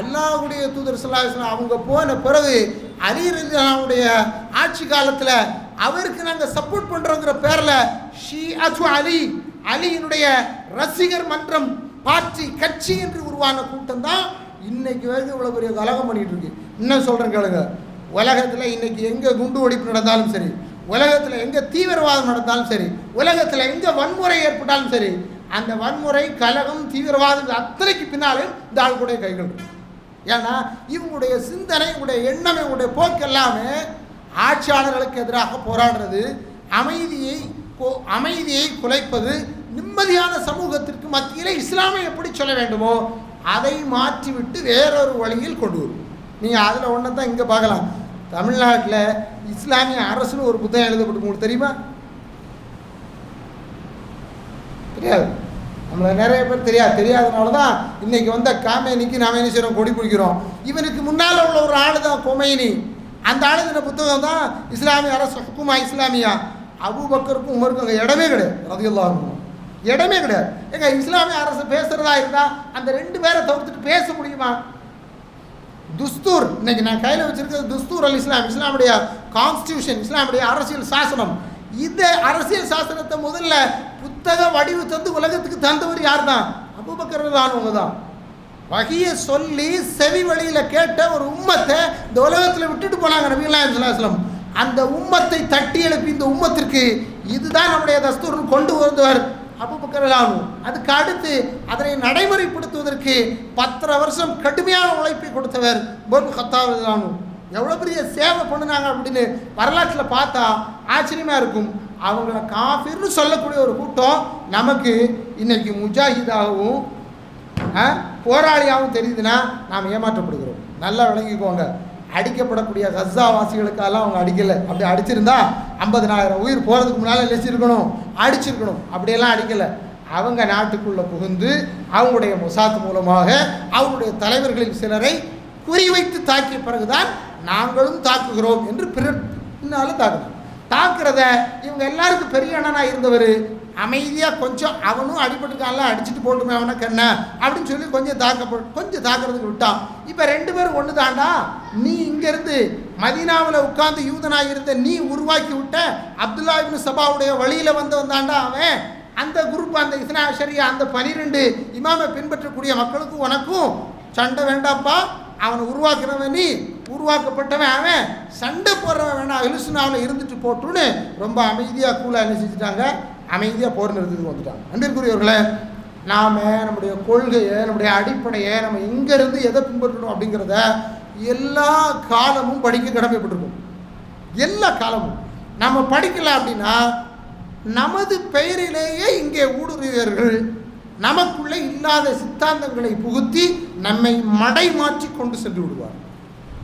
அல்லாஹ்வுடைய தூதர் ஸல்லல்லாஹு அலைஹி வஸல்லம் அவங்க போன பிறகு அலி ரலியல்லாஹுடைய ஆட்சி காலத்தில் அவருக்கு நாங்கள் சப்போர்ட் பண்ணுறோங்கிற பேரில் ஷிஅத்து அலி, அலியினுடைய ரசிகர் மன்றம், பார்ட்டி, கட்சி என்று உருவான கூட்டம் தான் இன்னைக்கு வரைக்கும் இவ்வளோ பெரிய கலகம் பண்ணிட்டு இருக்கு. இன்னும் சொல்கிறேன் கேளுங்க, உலகத்தில் இன்னைக்கு எங்கே குண்டு வெடிப்பு நடந்தாலும் சரி, உலகத்தில் எங்கே தீவிரவாதம் நடந்தாலும் சரி, உலகத்தில் எங்கே வன்முறை ஏற்பட்டாலும் சரி, அந்த வன்முறை, கலகம், தீவிரவாதம் அத்தனைக்கு பின்னாலே இந்த ஆளுடைய கைகள் இருக்கு. ஏன்னா இவங்களுடைய சிந்தனை, இவங்களுடைய எண்ணம், இவங்களுடைய போக்கு எல்லாமே ஆட்சியாளர்களுக்கு எதிராக போராடுறது, அமைதியை குலைப்பது, நிம்மதியான சமூகத்திற்கு மத்தியில் இஸ்லாமை எப்படி சொல்ல வேண்டுமோ அதை மாற்றிவிட்டு வேறொரு வழியில் கொண்டு வரும். நீங்கள் அதில் ஒன்றை தான் இங்கே பார்க்கலாம். தமிழ்நாட்டில் இஸ்லாமிய அரசுன்னு ஒரு புத்தகம் எழுதப்பட்டு உங்களுக்கு தெரியுமா? தெரியாது. நம்மளை நிறைய பேர் தெரியாதனால தான் இன்றைக்கி வந்த காமேனிக்கு நாம் என்ன செய்கிறோம், கொடி பிடிக்கிறோம். இவனுக்கு முன்னால் உள்ள ஒரு ஆள் தான் கொமைனி. அந்த ஆளுதின புத்தகம் தான் இஸ்லாமிய அரசு ஹுக்குமா இஸ்லாமியா. அபூபக்கருக்கும் உமருக்கும் அங்கே இடமே கிடையாது, ரலியல்லாஹு அன்ஹு. இடமே கிடையாது. ஏங்க இஸ்லாமிய அரசு பேசுகிறதா இருந்தால் அந்த 2 பேரை தவிர்த்துட்டு பேச முடியுமா? துஸ்தூர், இன்னைக்கு நான் கையில் வச்சிருக்கிறது துஸ்தூர் அல் இஸ்லாம், இஸ்லாமுடைய கான்ஸ்டியூஷன், இஸ்லாமுடைய அரசியல் சாசனம். இந்த அரசியல் சாசனத்தை முதல்ல புத்தக வடிவு தந்து உலகத்துக்கு தந்தவர் யார் தான்? அபூபக்கர் ரலியல்லாஹு தான். வகியை சொல்லி செவி வழியில் கேட்ட ஒரு உம்மத்தை இந்த உலகத்தில் விட்டுட்டு போனாங்க நபிகள் நாயகம் ஸல்லல்லாஹு அலைஹி வஸல்லம். அந்த உம்மத்தை தட்டி எழுப்பி இந்த உம்மத்திற்கு இதுதான் நம்முடைய தஸ்தூர்னு கொண்டு வந்தவர் அபூபக்கர் ரலியல்லாஹு. அதுக்கு அடுத்து அதனை நடைமுறைப்படுத்துவதற்கு 10 வருஷம் கடுமையான உழைப்பை கொடுத்தவர் உமர் பின் கத்தாப் ரலியல்லாஹு. எவ்வளோ பெரிய சேவை பண்ணினாங்க அப்படின்னு வரலாற்றில் பார்த்தா ஆச்சரியமாக இருக்கும். அவங்கள காஃபிர்னு சொல்லக்கூடிய ஒரு கூட்டம் நமக்கு இன்னைக்கு முஜாஹிதாகவும் போராளியாகவும் தெரியுதுன்னா நாம் ஏமாற்றப்படுகிறோம். நல்லா விளங்கிக்கோங்க. அடிக்கப்படக்கூடிய கஸாவாசிகளுக்கெல்லாம் அவங்க அடிக்கலை. அப்படி அடிச்சிருந்தா 50,000 உயிர் போகிறதுக்கு முன்னால் நினைச்சிருக்கணும், அடிச்சிருக்கணும். அப்படியெல்லாம் அடிக்கலை. அவங்க நாட்டுக்குள்ளே புகுந்து அவங்களுடைய மொசாத் மூலமாக அவங்களுடைய தலைவர்களில் சிலரை குறிவைத்து தாக்கிய பிறகுதான் நாங்களும் தாக்குகிறோம் என்று பின்னாலும் தாக்குறத இவங்க எல்லாருக்கும் பெரிய அண்ணனாக இருந்தவர் அமைதியாக கொஞ்சம் அவனும் அடிபட்டுருக்கான்லாம் அடிச்சுட்டு போட்டுமே அவனுக்கு என்ன அப்படின்னு சொல்லி கொஞ்சம் தாக்குறதுக்கு விட்டான். இப்போ 2 பேரும் ஒன்று தாண்டா. நீ இங்கேருந்து மதீனாவில் உட்கார்ந்து யூதனாக இருந்த நீ உருவாக்கி விட்ட அப்துல்லா இப்னு சபாவுடைய வழியில் வந்தாண்டா அவன். அந்த குரூப், அந்த இஸ்னா ஷரியா, அந்த 12 இமாமை பின்பற்றக்கூடிய மக்களுக்கும் உனக்கும் சண்டை வேண்டாம்ப்பா. அவனை உருவாக்குறவன் நீ, உருவாக்கப்பட்டவன் அவன், சண்டை போடுறவன் வேணாம், அஹ்லுசுன்னாவில் இருந்துட்டு போட்டுன்னு ரொம்ப அமைதியாக கூலாக என்ன செஞ்சுட்டாங்க, அமைதியாக போர் நிறுத்தத்துக்கு வந்துட்டாங்க. அன்பிற்குரியவர்களே, நாம் நம்முடைய கொள்கையை, நம்முடைய அடிப்படையை நம்ம எங்கேருந்து எதை பின்பற்றணும் அப்படிங்கிறத எல்லா காலமும் படிக்க கடமைப்பட்டிருக்கோம். எல்லா காலமும் நம்ம படிக்கல அப்படின்னா நமது பெயரிலேயே இங்கே ஊடுருவியவர்கள் நமக்குள்ளே இல்லாத சித்தாந்தங்களை புகுத்தி நம்மை மடை மாற்றி கொண்டு சென்று விடுவார்.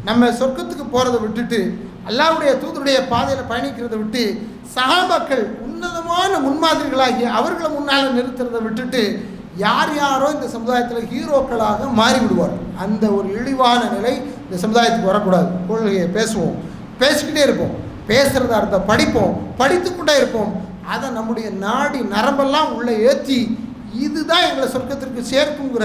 நம்ம சொர்க்கத்துக்கு போகிறத விட்டுட்டு அல்லாஹ்வுடைய தூதருடைய பாதையில் பயணிக்கிறத விட்டு சஹாபாக்கள் உன்னதமான முன்மாதிரிகளாகி அவர்களை முன்னால் நிறுத்துறதை விட்டுட்டு யார் யாரோ இந்த சமுதாயத்தில் ஹீரோக்களாக மாறிவிடுவார். அந்த ஒரு இழிவான நிலை இந்த சமுதாயத்துக்கு வரக்கூடாது. கொள்கையை பேசுவோம், பேசிக்கிட்டே இருப்போம், பேசுகிறதா இருந்தால் படிப்போம், படித்துக்கொண்டே இருப்போம். அதை நம்முடைய நாடி நரம்பெல்லாம் உள்ளே ஏற்றி இதுதான் எங்களை சொர்க்கத்திற்கு சேர்க்குங்கிற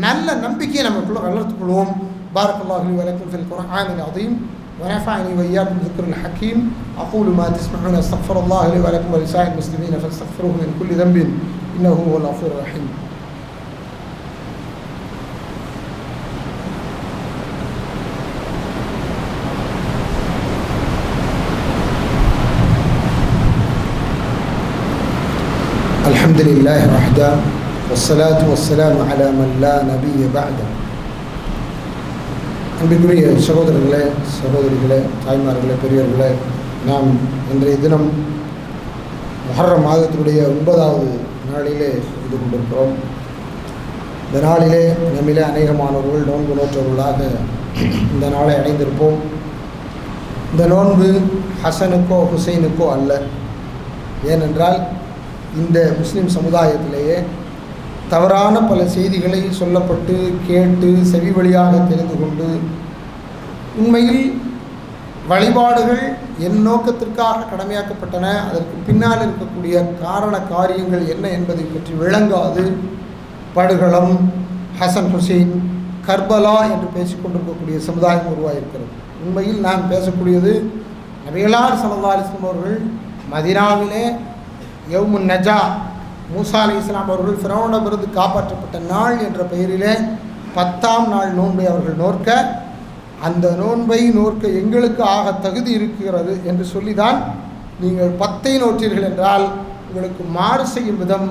நல்ல நம்பிக்கையை நமக்குள்ள வளர்த்துக்கொள்வோம். பாரக்கல்லாஹு லி வ லக்கும் ஃபில் குர்ஆனில் அஸீம் வ நஃபஅனி வ இய்யாக்கும் பிذிக்ரில் ஹக்கீம். அகூலு மா தஸ்மஊன அஸ்தக்ஃபிருல்லாஹ லி வ லக்கும் வ லிஸாஇல் முஸ்லிமீன ஃபஸ்தக்ஃபிருஹு மின் குல்லி ذنب இன்னஹு ஹுவல் கஃபூருர் ரஹீம். الحمد لله وحده والصلاة والسلام على من لا نبي بعده. அன்பிற்குரிய சகோதரர்களே, சகோதரிகளே, தாய்மார்களே, பெரியவர்களே, நாம் இன்றைய தினம் முஹர்ரம் மாதத்தினுடைய 9வது நாளிலே இது கொண்டிருக்கிறோம். இந்த நாளிலே நம்மிலே அநேகமானவர்கள் நோன்பு நோற்றவர்களாக இந்த நாளை அடைந்திருப்போம். இந்த நோன்பு ஹசனுக்கோ ஹுசைனுக்கோ அல்ல. ஏனென்றால் இந்த முஸ்லீம் சமுதாயத்திலேயே தவறான பல செய்திகளை சொல்லப்பட்டு கேட்டு செவி வழியாக தெரிந்து கொண்டு உண்மையில் வழிபாடுகள் என் நோக்கத்திற்காக கடமையாக்கப்பட்டன, அதற்கு பின்னால் இருக்கக்கூடிய காரண காரியங்கள் என்ன என்பதை பற்றி விளங்காது படுகளம், ஹசன் ஹுசைன், கர்பலா என்று பேசிக்கொண்டிருக்கக்கூடிய சமுதாயம் உருவாகியிருக்கிறது. உண்மையில் நான் பேசக்கூடியது நபிகளார் ஸல்லல்லாஹு அலைஹி வஸல்லம் அவர்கள் மதீனாவிலே யௌமுன் நஜா, மூசா அலைஹிஸ்ஸலாம் அவர்கள் ஃபிரௌனிடமிருந்து காப்பாற்றப்பட்ட நாள் என்ற பெயரிலே 10ஆம் நாள் நோன்பை அவர்கள் நோற்க, அந்த நோன்பை நோற்க எங்களுக்கு ஆக தகுதி இருக்கிறது என்று சொல்லிதான் நீங்கள் 10ஐ நோற்றீர்கள் என்றால் உங்களுக்கு மாறு செய்யும் விதம்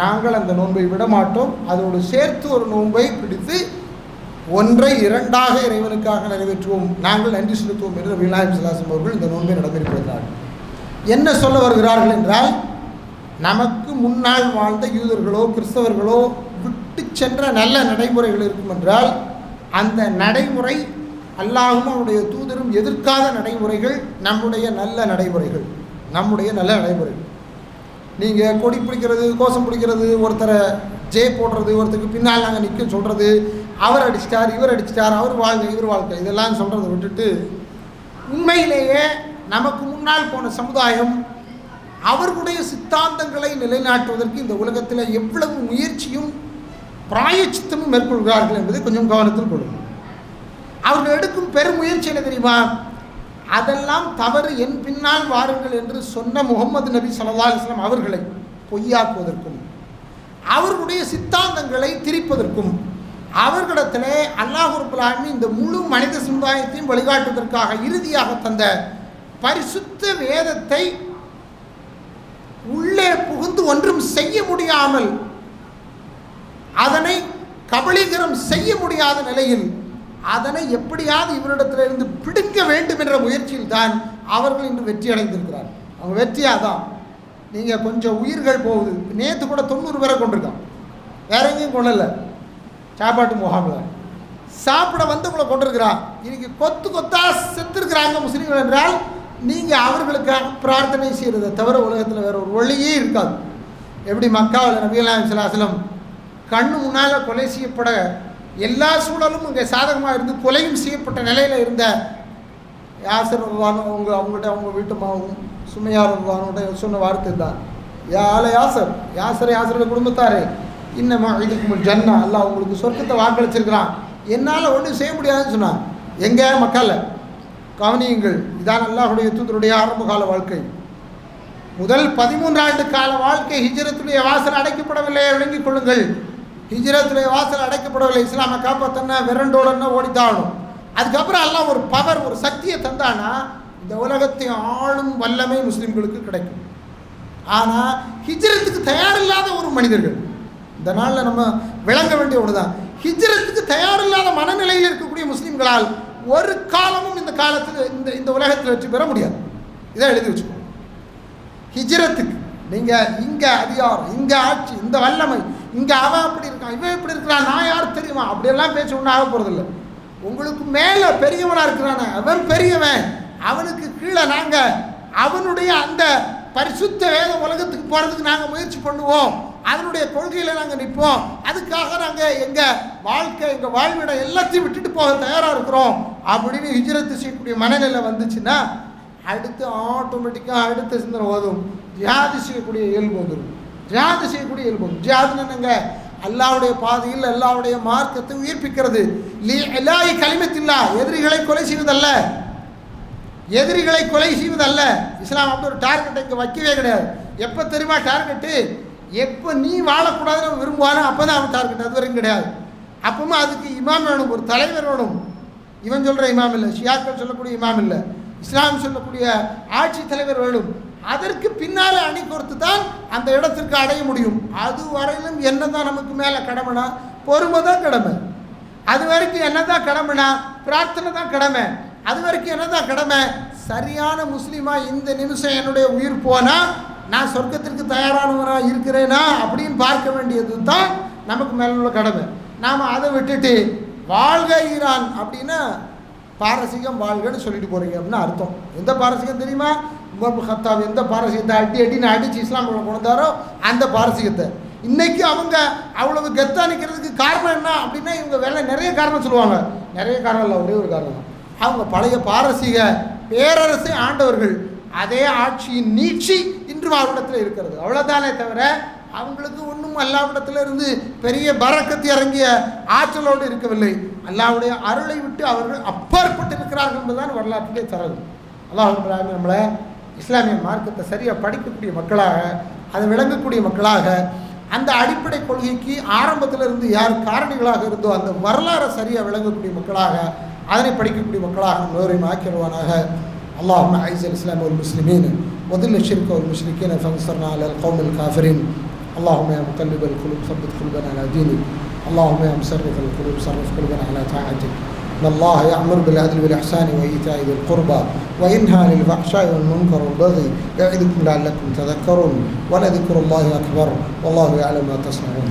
நாங்கள் அந்த நோன்பை விட மாட்டோம், அதோடு சேர்த்து ஒரு நோன்பை பிடித்து ஒன்றை இரண்டாக இறைவனுக்காக நிறைவேற்றுவோம், நாங்கள் நன்றி செலுத்துவோம் என்று நபி நாயகம் ஸல்லல்லாஹு அலைஹி வஸல்லம் அவர்கள் இந்த நோன்பை நடந்திருக்கிறார்கள். என்ன சொல்ல வருகிறார்கள் என்றால், நமக்கு முன்னால் வாழ்ந்த யூதர்களோ கிறிஸ்தவர்களோ விட்டு சென்ற நல்ல நடைமுறைகள் இருக்கும் என்றால், அந்த நடைமுறை அல்லாஹ்வும் அவருடைய தூதரும் எதிர்க்காத நடைமுறைகள் நம்முடைய நல்ல நடைமுறைகள். நீங்கள் கொடி பிடிக்கிறது, கோஷம் பிடிக்கிறது, ஒருத்தரை ஜே போடுறது, ஒருத்தருக்கு பின்னால் நாங்கள் நிற்க சொல்கிறது, அவர் அடிச்சிட்டார் இவர் அடிச்சிட்டார், அவர் வாழ்க்கை இவர் வாழ்க்கை, இதெல்லாம் சொல்கிறத விட்டுட்டு உண்மையிலேயே நமக்கு முன்னால் போன சமுதாயம் அவர்களுடைய சித்தாந்தங்களை நிலைநாட்டுவதற்கு இந்த உலகத்தில் எவ்வளவு முயற்சியும் பிராயச்சித்தமும் மேற்கொள்கிறார்கள் என்பதை கொஞ்சம் கவனத்தில் கொள்ளுங்கள். அவர்கள் எடுக்கும் பெரும் முயற்சி என்ன தெரியுமா? அதெல்லாம் தவறு, என் பின்னால் வாருங்கள் என்று சொன்ன முகமது நபி ஸல்லல்லாஹு அலைஹி வஸல்லம் அவர்களை பொய்யாக்குவதற்கும் அவர்களுடைய சித்தாந்தங்களை திரிப்பதற்கும் அவர்களிடத்திலே அல்லாஹ் ரப்பல் ஆலமீன் இந்த முழு மனித சமுதாயத்தையும் வழிகாட்டுவதற்காக இறுதியாக தந்த பரிசுத்த வேதத்தை உள்ளே புகுந்து ஒன்றும் செய்ய முடியாமல், அதனை கபலீகரம் செய்ய முடியாத நிலையில் அதனை எப்படியாவது இவரிடத்திலிருந்து பிடுங்க வேண்டும் என்ற முயற்சியில் தான் அவர்கள் இன்று வெற்றி அடைந்திருக்கிறார். அவங்க வெற்றியாக தான், நீங்கள் கொஞ்சம் உயிர்கள் போகுது. நேற்று கூட 90 பேரை கொண்டிருக்கான், வேற எங்கேயும் கொள்ளலை. சாப்பாட்டு முகாமில் சாப்பிட வந்தவங்களை கொண்டிருக்கிறான். இன்னைக்கு கொத்து கொத்தா செத்துருக்கிறாங்க முஸ்லீம்கள் என்றால், நீங்கள் அவர்களுக்காக பிரார்த்தனை செய்கிறத தவிர உலகத்தில் வேற ஒரு வழியே இருக்காது. எப்படி மக்காவில் நபி ஸல்லல்லாஹு அலைஹி வஸல்லம் கண்ணு முன்னால் கொலை செய்யப்பட எல்லா சூழலும் இங்கே சாதகமாக இருந்து கொலையும் செய்யப்பட்ட நிலையில் இருந்த யாசர் ரலியல்லாஹு அன்ஹு அவங்க வீட்டு மாவும் சுமையார் ரலியல்லாஹு அன்ஹு சொன்ன வார்த்தை தான், யாசரோட குடும்பத்தாரே, இன்னமா இதுக்கு ஜன்னா, அல்லாஹ் உங்களுக்கு சொர்க்கத்தை வாக்களிச்சிருக்கிறான், என்னால் ஒன்றும் செய்ய முடியாதுன்னு சொன்னான். எங்கே மக்கள் கவனியுங்கள், இதான் அல்லாஹ்வுடைய தூதருடைய ஆரம்ப கால வாழ்க்கை. முதல் 13 ஆண்டு கால வாழ்க்கை ஹிஜ்ரத்துடைய வாசல் அடைக்கப்படவில்லை, விளங்கிக் கொள்ளுங்கள். ஹிஜ்ரத்துடைய வாசல் அடைக்கப்படவில்லை. இஸ்லாமை காப்பாற்றன்னா விரண்டோடன்னா ஓடித்தாலும், அதுக்கப்புறம் அல்லாஹ் ஒரு பவர், ஒரு சக்தியை தந்தானா இந்த உலகத்தை ஆளும் வல்லமை முஸ்லீம்களுக்கு கிடைக்கும். ஆனால் ஹிஜ்ரத்துக்கு தயாரில்லாத ஒரு மனிதர்கள், இந்த நாளில் நம்ம விளங்க வேண்டிய ஒன்று தான், ஹிஜ்ரத்துக்கு தயாரில்லாத மனநிலையில் இருக்கக்கூடிய முஸ்லீம்களால் ஒரு காலமும் இந்த காலத்தில் இந்த உலகத்தில் வெற்றி பெற முடியாது. இதை எழுதி வச்சுக்கோங்க. ஹிஜ்ரத்துக்கு நீங்கள் இங்கே அதிகாரம், இங்கே ஆட்சி, இந்த வல்லமை, இங்கே அவன் அப்படி இருக்கான், இவன் இப்படி இருக்கிறான், நான் யார் தெரியுமா, அப்படியெல்லாம் பேச ஒன்றும் ஆக போகிறதில்ல. உங்களுக்கு மேலே பெரியவனாக இருக்கிறானே அவன் பெரியவன், அவனுக்கு கீழே நாங்கள் அவனுடைய அந்த பரிசுத்த வேத உலகத்துக்கு போகிறதுக்கு நாங்கள் முயற்சி பண்ணுவோம், அதனுடைய கொள்கையில் நாங்கள் நிற்போம், அதுக்காக நாங்கள் எங்கள் வாழ்க்கை எங்கள் வாழ்விடம் எல்லாத்தையும் விட்டுட்டு போக தயாராக இருக்கிறோம் அப்படின்னு ஹிஜ்ரத்து செய்யக்கூடிய மனநிலை வந்துச்சுன்னா அடுத்து ஆட்டோமேட்டிக்காக அடுத்த சிந்தனை ஓதும், ஜிஹாது செய்யக்கூடிய இயல்பு வந்துடும். ஜிஹாதுன்னு என்னங்க? அல்லாஹ்வுடைய பாதையில் அல்லாஹ்வுடைய மார்க்கத்தை உயிர்ப்பிக்கிறது. எல்லாய் கலிமத்தில்லா, எதிரிகளை கொலை செய்வதல்ல. இஸ்லாம் அப்படி ஒரு டார்கெட்டை இங்கே வைக்கவே கிடையாது. எப்போ தெரியுமா டார்கெட்டு? எப்போ நீ வாழக்கூடாதுன்னு விரும்புவானோ அப்போ தான் அவன் டார்கெட், அது வரைக்கும் கிடையாது. அப்பவுமே அதுக்கு இமாம் வேணும், ஒரு தலைவர் வேணும். இவன் சொல்கிற இமாம் இல்லை, ஷியாக்கள் சொல்லக்கூடிய இமாம் இல்லை, இஸ்லாம் சொல்லக்கூடிய ஆட்சி தலைவர் வேணும். அதற்கு பின்னால் அணி கொடுத்து தான் அந்த இடத்திற்கு அடைய முடியும். அது வரையிலும் என்ன தான் நமக்கு மேலே கடமைனா பொறுமை தான் கடமை. அது வரைக்கும் என்ன தான் கடமைனா பிரார்த்தனை தான் கடமை. அது வரைக்கும் என்ன தான் கடமை? சரியான முஸ்லீமாக இந்த நிமிஷம் என்னுடைய உயிர் போனால் நான் சொர்க்கத்திற்கு தயாரானவனாக இருக்கிறேனா அப்படின்னு பார்க்க வேண்டியது தான் நமக்கு மேலே உள்ள கடமை. நாம் அதை விட்டுட்டு வாழ்க ஈரான் அப்படின்னா பாரசீகம் வாழ்கன்னு சொல்லிட்டு போகிறீங்க அப்படின்னு அர்த்தம். எந்த பாரசீகம் தெரியுமா? உமர் கத்தாப் எந்த பாரசீகத்தை அடின்னு அடித்து இஸ்லாம் கொண்டாரோ அந்த பாரசீகத்தை. இன்றைக்கி அவங்க அவ்வளவு கெத்தா நிற்கிறதுக்கு காரணம் என்ன அப்படின்னா, இவங்க நிறைய காரணம் சொல்லுவாங்க. நிறைய காரணம் இல்லை, ஒரே ஒரு காரணம். அவங்க பழைய பாரசீக பேரரசை ஆண்டவர்கள், அதே ஆட்சியின் நீட்சி இன்று அவரிடத்தில் இருக்கிறது, அவ்வளோதானே தவிர அவங்களுக்கு ஒன்றும் அல்லாஹ்விடத்தில் இருந்து பெரிய பரக்கத்து இறங்கிய ஆற்றலோடு இருக்கவில்லை. அல்லாஹ்வுடைய அருளை விட்டு அவர்கள் அப்பாற்பட்டு இருக்கிறார்கள் என்பதுதான் வரலாற்றிலே தரது. அல்லாஹ் நம்மளை இஸ்லாமிய மார்க்கத்தை சரியாக படிக்கக்கூடிய மக்களாக, அதை விளங்கக்கூடிய மக்களாக, அந்த அடிப்படை கொள்கைக்கு ஆரம்பத்தில் இருந்து யார் காரணிகளாக இருந்தோ அந்த வரலாறை சரியாக விளங்கக்கூடிய மக்களாக, அதனை படிக்கக்கூடிய மக்களாக எல்லோரையும் ஆக்கிடுவானாக. اللهم أعز الإسلام والمسلمين وذل الشرك والمشركين فانصرنا على القوم الكافرين. اللهم يا مقلب القلوب ثبت قلوبنا على دينك. اللهم يا مصرف القلوب صرف قلوبنا على طاعتك. إن الله يأمر بالعدل والإحسان وإيتاء ذي القربى وينهى عن الفحشاء والمنكر والبغي يعظكم لعلكم تذكرون ولذكر الله أكبر والله يعلم ما تصنعون.